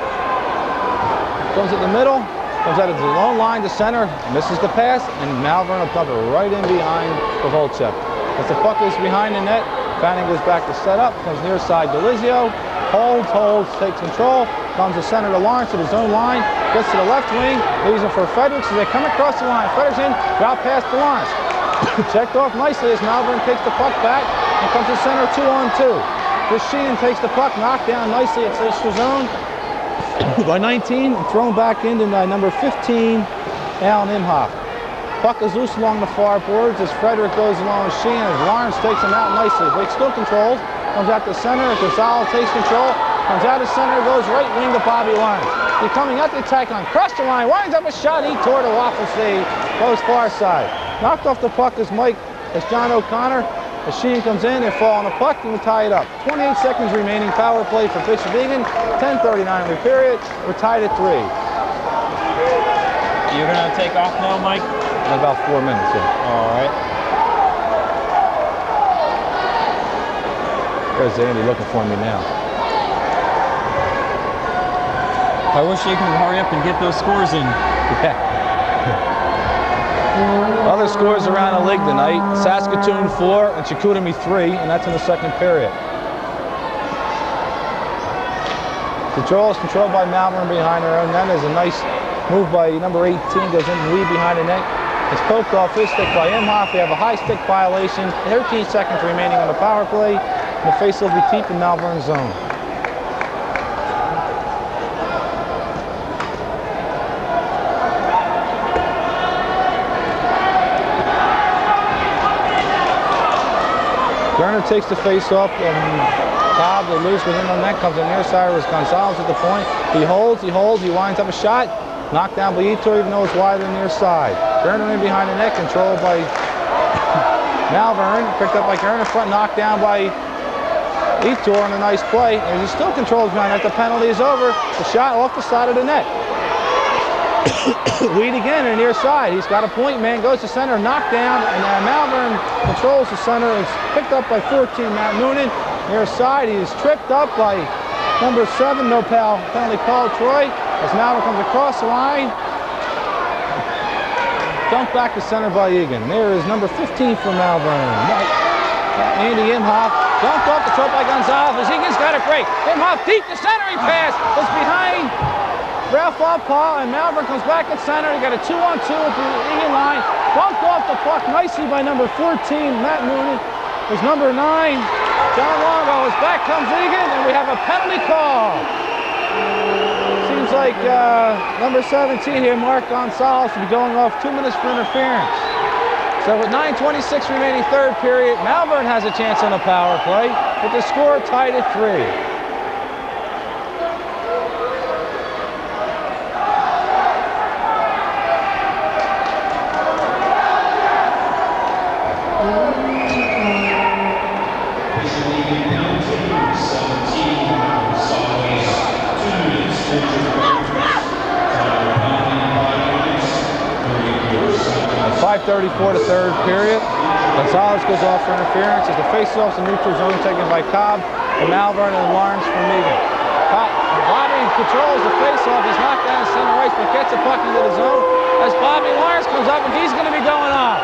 Comes at the middle, comes out of the lone line to center, misses the pass, and Malvern will dump it right in behind the Volchek. As the puck is behind the net, Fanning goes back to set up, comes near side to Lizio, holds, takes control, comes to center to Lawrence to his own line, gets to the left wing, leaves him for Fredericks as they come across the line. Fredericks drop pass to Lawrence. Checked off nicely as Malvern takes the puck back and comes to center 2-on-2. Sheehan takes the puck, knocked down nicely at the zone by 19, and thrown back into number 15, Alan Imhoff. Puck is loose along the far boards as Frederick goes along with Sheehan as Lawrence takes him out nicely. Blake still controls, comes out to center, Gonzalez takes control, comes out of center, goes right wing to Bobby Lawrence. He's coming out the attack line, crossed the line, winds up a shot, he tore the waffle save, goes far side. Knocked off the puck as John O'Connor. As Sheehan comes in, they fall on the puck and we tie it up. 28 seconds remaining, power play for Bishop Egan. 10:39 in the period. We're tied at 3. You're going to take off now, Mike? In about 4 minutes, yeah. All right. There's Andy looking for me now. I wish you could hurry up and get those scores in. Yeah. Other scores around the league tonight, Saskatoon 4 and Chicoutimi 3, and that's in the second period. The draw is controlled by Malvern behind their own net. There's a nice move by number 18, goes in and Weed behind the net. It's poked off his stick by Imhoff. We have a high stick violation, 13 seconds remaining on the power play, and the face will be deep in Malvern's zone. Garner takes the face off and Cobb, they lose within the net, comes in near side with Gonzalez at the point. He holds, he winds up a shot. Knocked down by Etor, even though it's wide on the near side. Garner in behind the net, controlled by Malvern. Picked up by Garner, front knocked down by Etor on a nice play. And he still controls behind that. The penalty is over. The shot off the side of the net. Weed again on the near side. He's got a point man, goes to center, knocked down, and Malvern controls the center. It's picked up by 14, Matt Noonan. Near side, he's tripped up by number 7, no penalty called, Troy. As Malvern comes across the line. Dumped back to center by Egan. There is number 15 for Malvern. Andy Imhoff. Dumped off the throw by Gonzalez. Egan's got a break. Imhoff deep to centering pass. It's behind Ralph Paul, and Malvern comes back at center. He got a 2-on-2 at the Egan line. Bumped off the puck nicely by number 14, Matt Mooney. There's number 9, John Long goes, back comes Egan, and we have a penalty call. Seems like number 17 here, Mark Gonzalez, will be going off 2 minutes for interference. So with 9:26 remaining third period, Malvern has a chance on a power play, with the score tied at 3. At 5:34 to third period. Gonzalez goes off for interference as the face-offs in neutral zone taken by Cobb and Malvern and Lawrence from Egan. Bobby controls the face-off. He's knocked down center ice, but gets a puck into the zone as Bobby Lawrence comes up, and he's going to be going off.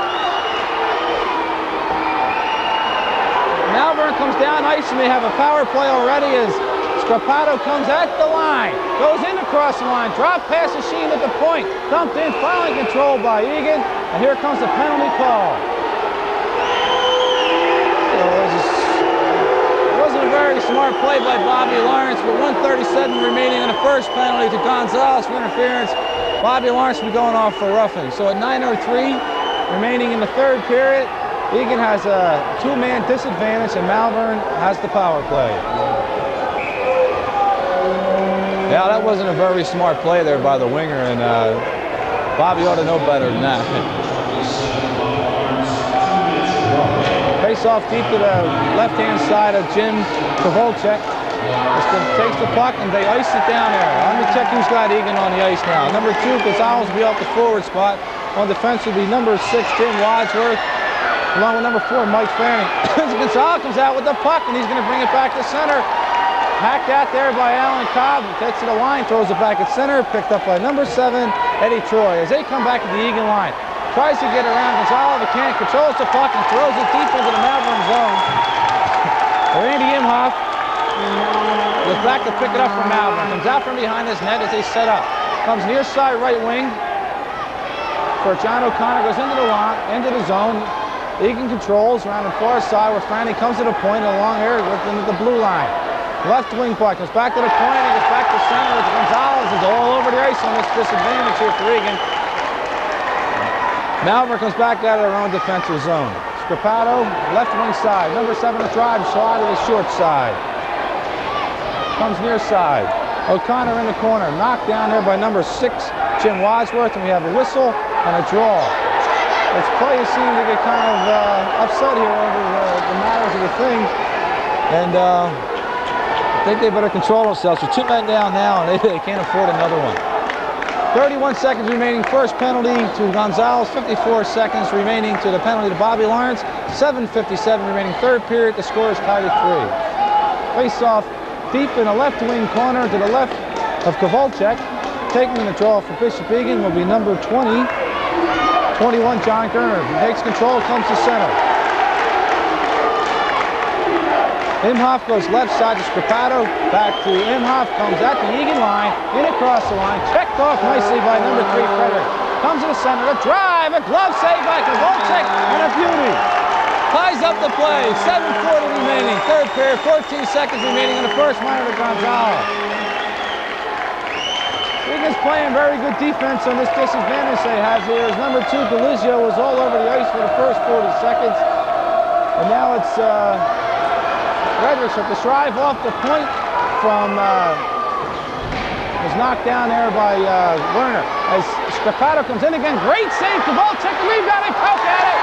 Malvern comes down ice, and they have a power play already as Scarpato comes at the line, goes in across the line, drop past the Sheen at the point, dumped in, finally controlled by Egan, and here comes the penalty call. So it wasn't a very smart play by Bobby Lawrence, but 1:37 remaining in the first penalty to Gonzalez for interference. Bobby Lawrence will be going off for roughing. So at 9:03 remaining in the third period, Egan has a 2-man disadvantage and Malvern has the power play. Yeah, that wasn't a very smart play there by the winger, and Bobby ought to know better than that. Face off deep to the left-hand side of Jim Kovalchuk. Takes the puck, and they ice it down there. I'm going to check who's got Egan on the ice now. Number 2, Gonzalez will be off the forward spot. On defense will be number 6, Jim Wadsworth, along with number 4, Mike Fanning. Gonzalez comes out with the puck, and he's going to bring it back to center. Hacked out there by Alan Cobb, gets to the line, throws it back at center, picked up by number 7, Eddie Troy. As they come back to the Egan line, tries to get around Gonzalez, but can't, controls the puck and throws it deep into the Malvern zone. Randy Imhoff goes back to pick it up from Malvern, comes out from behind his net as they set up. Comes near side right wing for John O'Connor, goes into the line, into the zone. Egan controls around the far side where Franny comes to the point along here into the blue line. Left wing puck goes back to the point and gets back to center as Gonzalez is all over the ice on this disadvantage here for Egan. Malvern comes back out of their own defensive zone. Scarpato, left wing side. Number 7 to drive, slide to the short side. Comes near side. O'Connor in the corner. Knocked down there by number 6, Jim Wadsworth, and we have a whistle and a draw. This players seem to get kind of upset here over the matters of the thing. And I think they better control themselves. With 2 men down now, and they can't afford another one. 31 seconds remaining, first penalty to Gonzalez, 54 seconds remaining to the penalty to Bobby Lawrence, 7:57 remaining third period, the score is tied at 3. Face off deep in the left wing corner to the left of Kovalchuk. Taking the draw for Bishop Egan will be number 21, John Gerner. He takes control, comes to center. Imhoff goes left side to Scarpato, back to Imhoff, comes at the Egan line, in across the line, checked off nicely by number 3, Frederick. Comes to the center, a drive, a glove save by Kovalchuk, and a beauty. Ties up the play, 7:40 remaining, third period, 14 seconds remaining in the first minor to Gonzalez. Egan's playing very good defense on this disadvantage they have here, as number 2, Delizio, was all over the ice for the first 40 seconds. And now it's Fredericks with the drive off the point from, was knocked down there by Werner. As Scarpato comes in again, great save, Kovalchuk, rebounding, poke at it.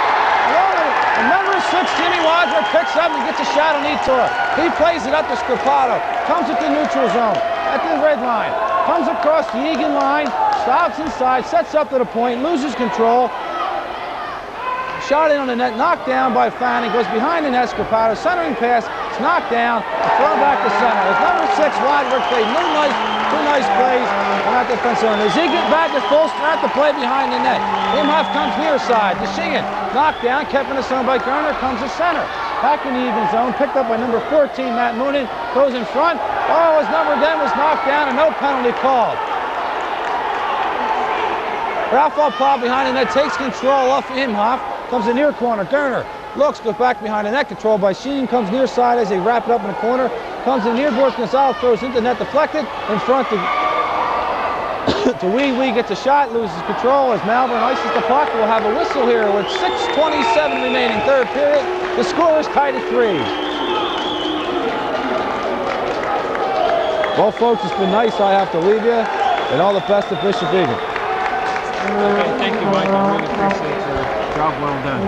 And number 6, Jimmy Wadsworth picks up and gets a shot on Etor. He plays it up to Scarpato, comes at the neutral zone, at the red line, comes across the Egan line, stops inside, sets up to the point, loses control. Shot in on the net, knocked down by Fanning, goes behind the net, Scarpato, centering pass, it's knocked down, thrown back to center. As number 6, Wadsworth played two nice plays on that defensive end. As he gets back to full strength to play behind the net. Imhoff comes near side to Sheehan, knocked down, kept in the zone by Garner, comes to center. Back in the Egan zone, picked up by number 14, Matt Moonen, goes in front. Oh, as number 10 was knocked down and no penalty called. Ralph Paul behind the net takes control off Imhoff. Comes in near corner, Gerner looks, goes back behind the net, controlled by Sheen, comes near side as they wrap it up in the corner, comes in near boards, Gonzalez throws into net, deflected, in front to Wee gets a shot, loses control as Malvern ices the puck. We'll have a whistle here with 6:27 remaining, third period. The score is tied at 3. Well, folks, it's been nice. I have to leave you, and all the best to Bishop Egan. Okay, thank you, Mike. I really appreciate your job well done.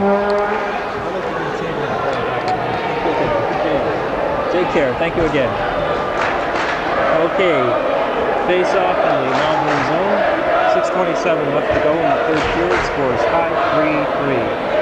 Take care. Thank you again. Okay, face off in the Malvern zone. 6:27 left to go in the third period. Score is tied 3-3.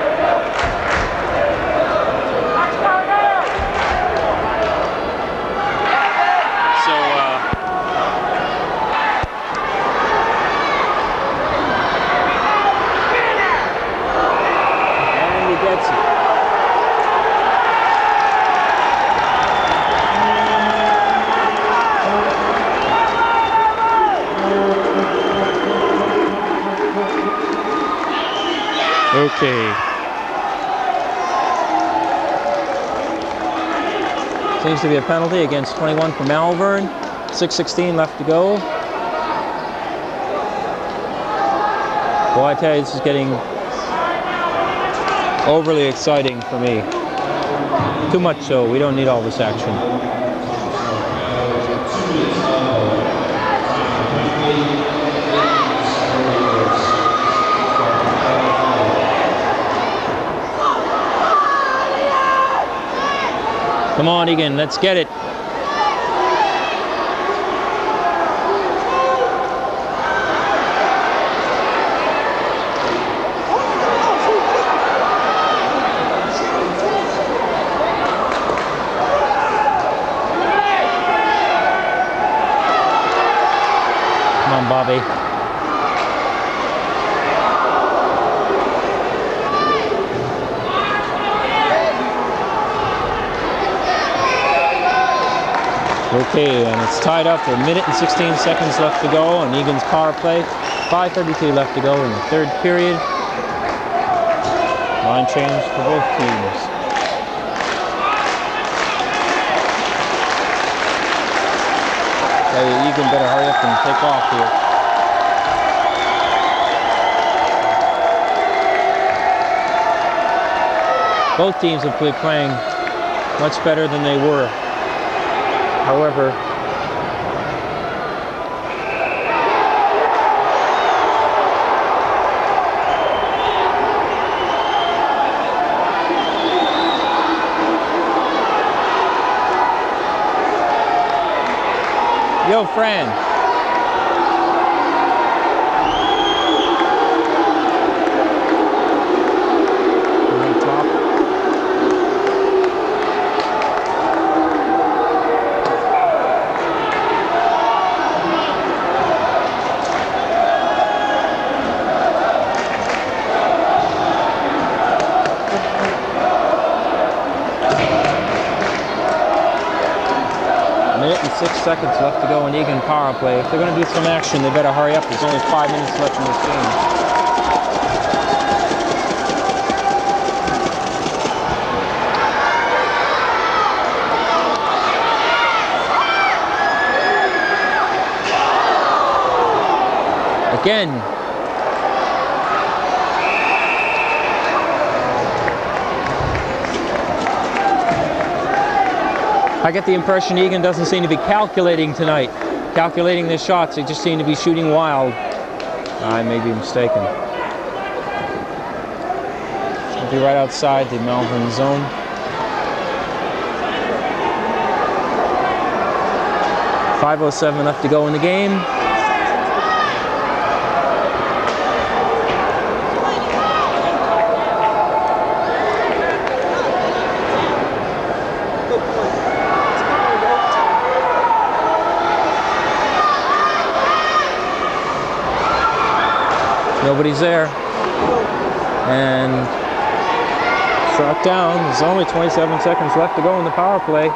Okay. Seems to be a penalty against 21 for Malvern. 6:16 left to go. Boy, I tell you, this is getting overly exciting for me. Too much so. We don't need all this action. Come on, Egan, let's get it. Come on, Bobby. Okay, and it's tied up. A minute and 16 seconds left to go on Egan's power play. 5:32 left to go in the third period. Line change for both teams. Okay, Egan better hurry up and take off here. Both teams have been playing much better than they were. However, yo, Fran. Minute and 6 seconds left to go in Egan power play. If they're going to do some action, they better hurry up. There's only 5 minutes left in this game. Again. I get the impression Egan doesn't seem to be calculating tonight. Calculating their shots, they just seem to be shooting wild. I may be mistaken. It'll be right outside the Malvern zone. .507 left to go in the game. Nobody's there. And shot down. There's only 27 seconds left to go in the power play.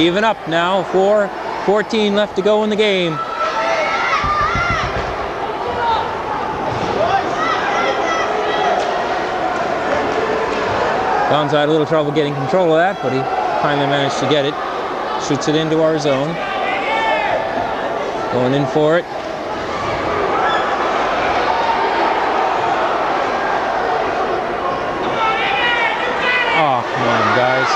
Even up now, 4:14 left to go in the game. Don's had a little trouble getting control of that, but he finally managed to get it. Shoots it into our zone. Going in for it. Oh, come on, guys.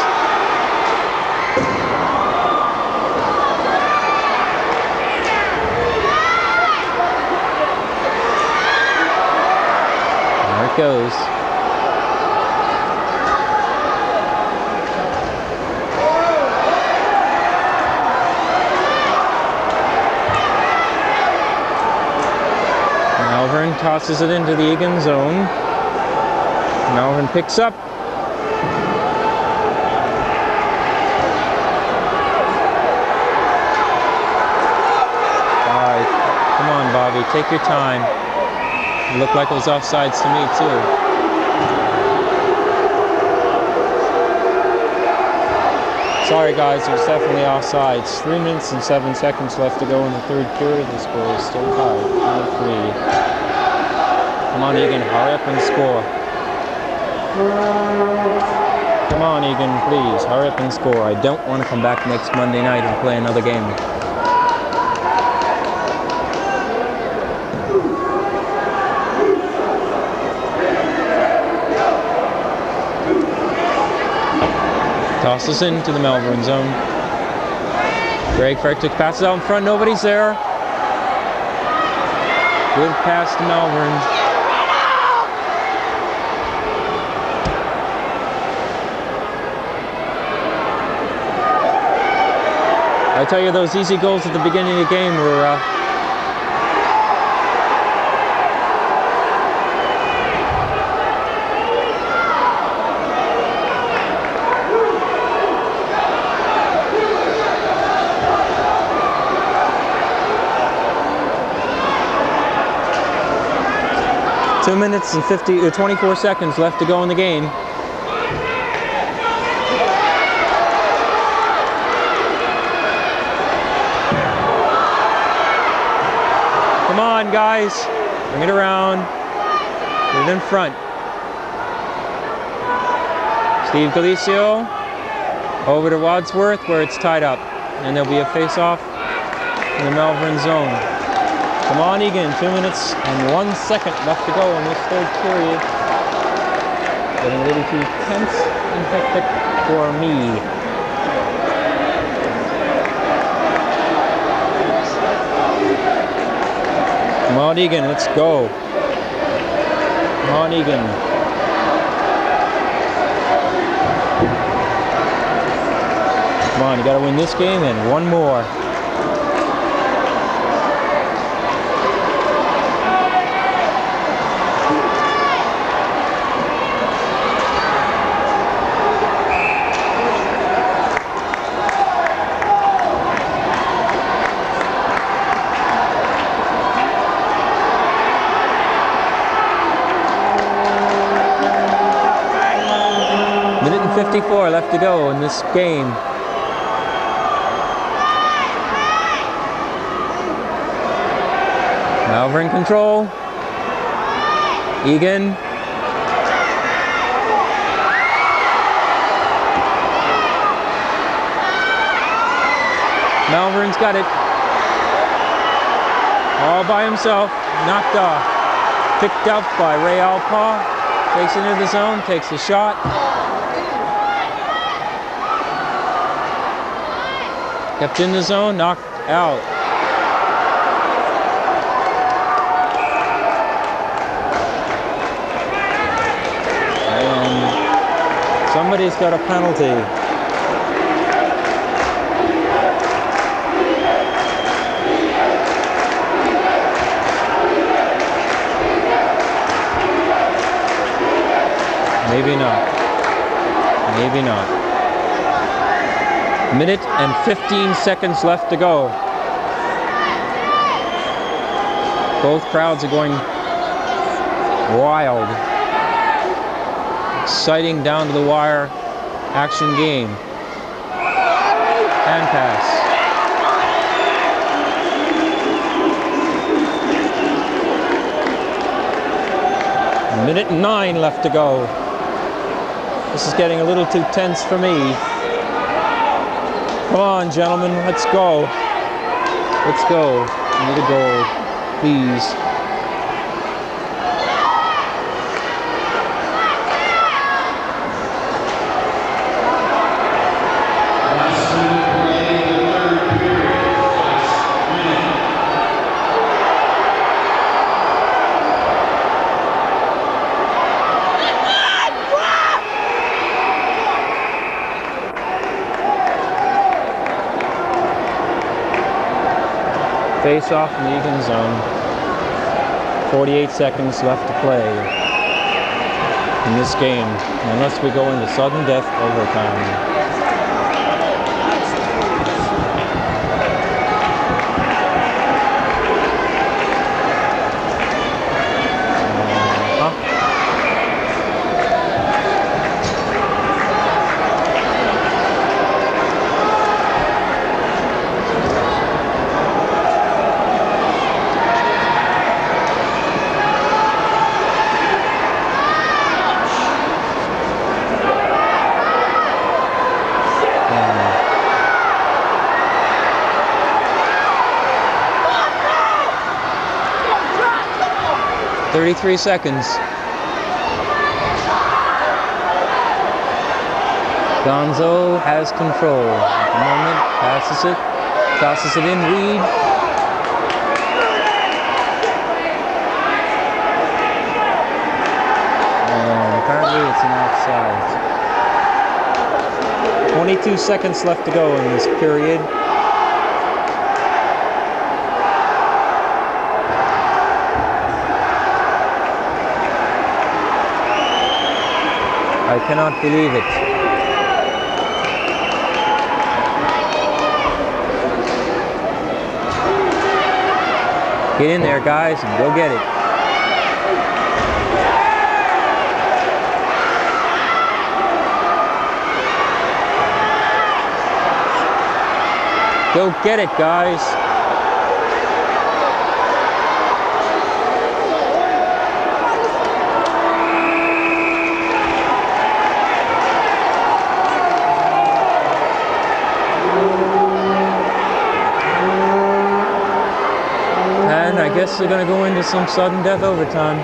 There it goes. Malvern tosses it into the Egan zone. Malvern picks up. Come on, Bobby, take your time. It looked like it was offsides to me, too. Sorry, guys, it was definitely offsides. 3 minutes and 7 seconds left to go in the third period. The score is still tied, 3-3. Come on, Egan, hurry up and score. Come on, Egan, please, hurry up and score. I don't want to come back next Monday night and play another game. Tosses into the Malvern zone. Greg Frederick passes out in front, nobody's there. Good pass to Malvern. I tell you, those easy goals at the beginning of the game were 2 minutes and 24 seconds left to go in the game. Come on, guys. Bring it around. Put it in front. Steve Galicio over to Wadsworth where it's tied up. And there'll be a face-off in the Malvern zone. Come on, Egan, 2 minutes and 1 second left to go in this third period. Getting a little too tense and hectic for me. Come on, Egan, let's go. Come on, Egan. Come on, you gotta win this game and one more. Minute and 54 left to go in this game. Malvern control. Egan. Malvern's got it. All by himself. Knocked off. Picked up by Ray Alpaw. Takes it into the zone. Takes a shot. Kept in the zone. Knocked out. Somebody's got a penalty. Maybe not. Maybe not. Minute and 15 seconds left to go. Both crowds are going wild. Exciting down to the wire action game. And pass. Minute and 9 left to go. This is getting a little too tense for me. Come on, gentlemen, let's go. Let's go. We need a goal, please. Face off in the Egan zone. 48 seconds left to play in this game, unless we go into sudden death overtime. Huh? 33 seconds. Gonzo has control at the moment, passes it, tosses it in, Reed. And apparently it's an offside. 22 seconds left to go in this period. I cannot believe it. Get in there, guys, and go get it. Go get it, guys. And I guess they're going to go into some sudden death overtime.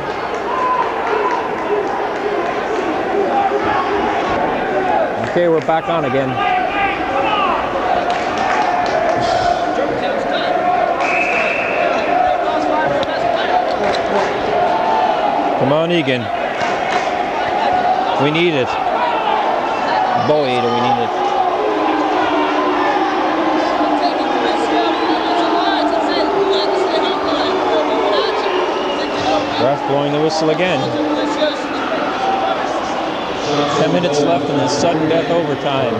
Okay, we're back on again. Come on, Egan. We need it. Boy, do we need it. Ref blowing the whistle again. 10 minutes left in this sudden death overtime.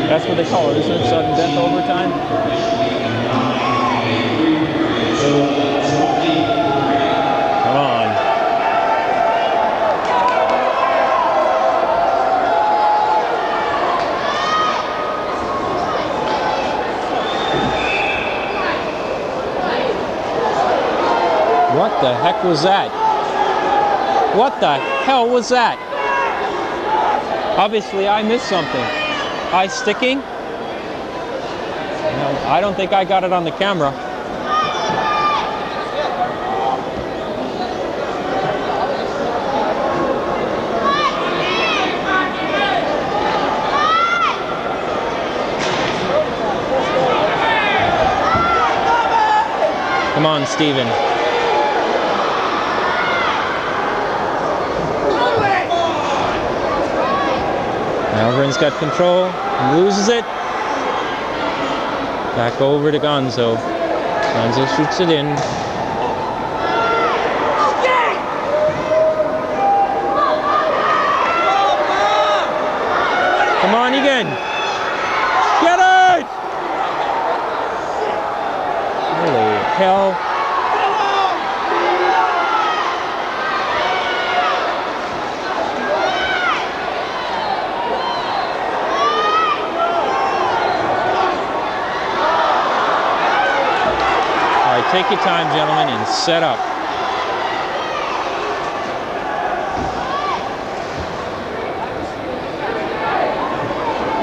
That's what they call it, isn't it? Sudden death overtime? Come on. What the heck was that? What the hell was that? Obviously I missed something. Eye sticking? No, I don't think I got it on the camera. Come on, Steven. Malvern's got control, loses it. Back over to Gonzo. Gonzo shoots it in. Come on, Egan. Get it! Holy hell. Take your time, gentlemen, and set up.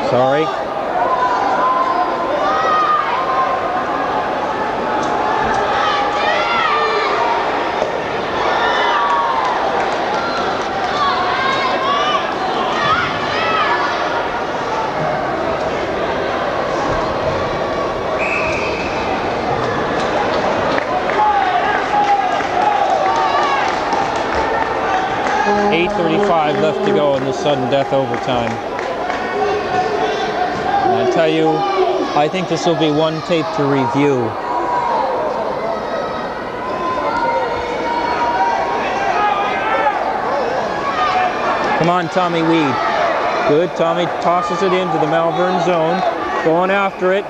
Sorry. .8:35 left to go in the sudden death overtime. And I tell you, I think this will be one tape to review. Come on, Tommy Weed. Good, Tommy tosses it into the Malvern zone. Going after it.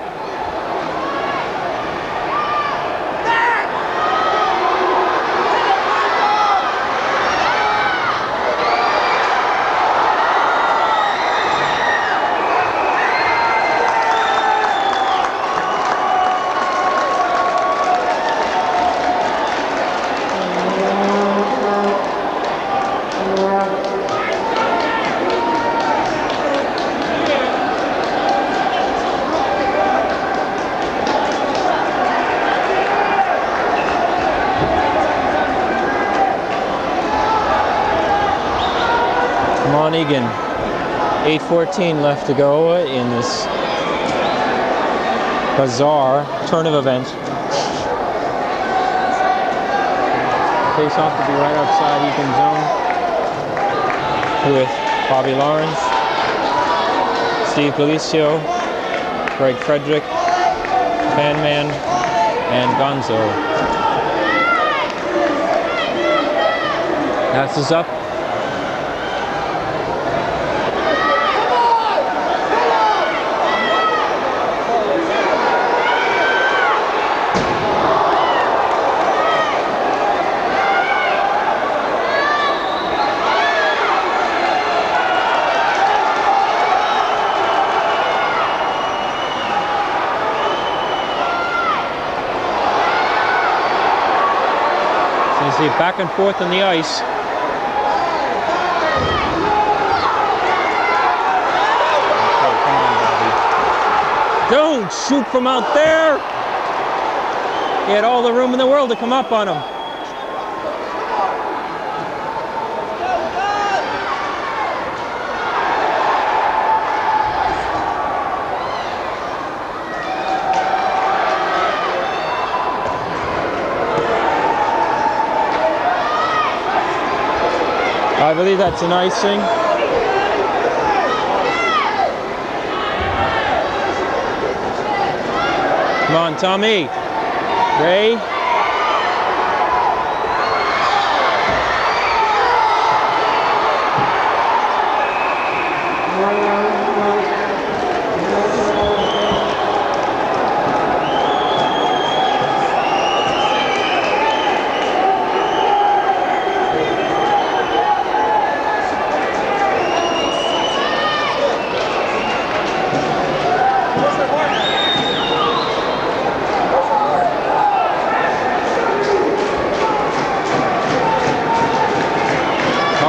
Egan. 8:14 left to go in this bizarre turn of events. Face off to be right outside Egan zone with Bobby Lawrence, Steve Galicio, Greg Frederick, Fanman, and Gonzo. Passes up. See back and forth on the ice. Okay, come on, Bobby. Don't shoot from out there. He had all the room in the world to come up on him. I believe that's an icing. Come on, Tommy. Ray.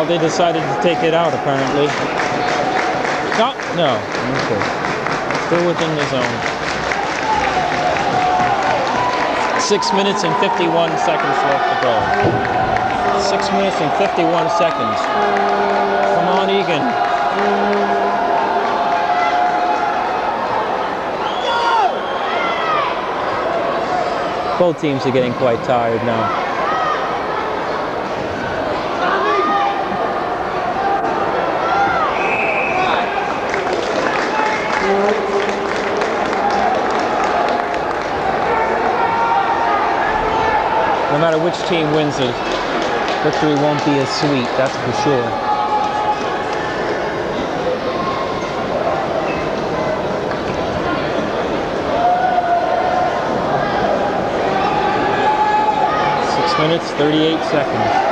They decided to take it out, apparently. No, no. Okay. Still within the zone. 6 minutes and 51 seconds left to go. 6 minutes and 51 seconds. Come on, Egan. Both teams are getting quite tired now. No matter which team wins it, victory won't be as sweet, that's for sure. Six minutes, 38 seconds.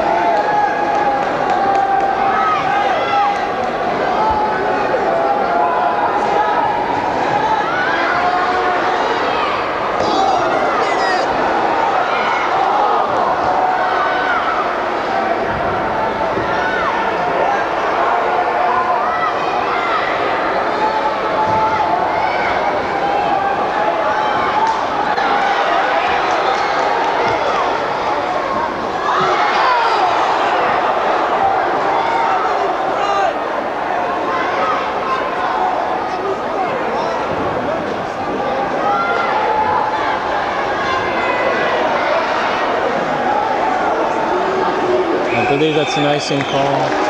believe that's an icing call.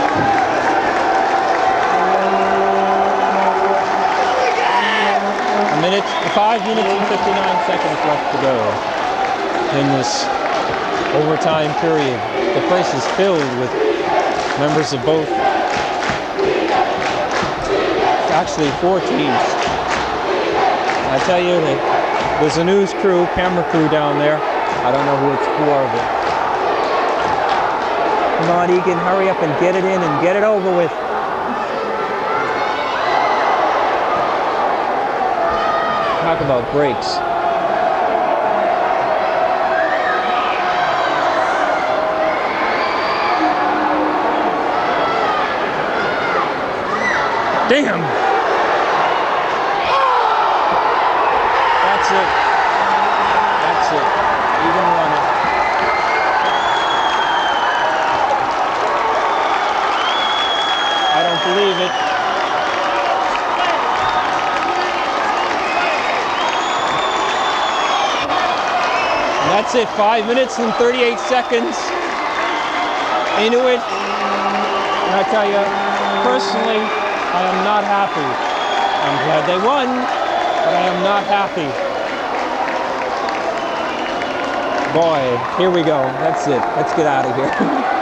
5 minutes and 59 seconds left to go in this overtime period. The place is filled with members of both, actually 4 teams. I tell you, there's a news crew, camera crew down there. I don't know who it's for, but come on, Egan, hurry up and get it in and get it over with. Talk about breaks. Damn! That's it. That's it. Even won it. I don't believe it. That's it, 5 minutes and 38 seconds into it. And I tell you, personally, I am not happy. I'm glad they won, but I am not happy. Boy, here we go. That's it. Let's get out of here.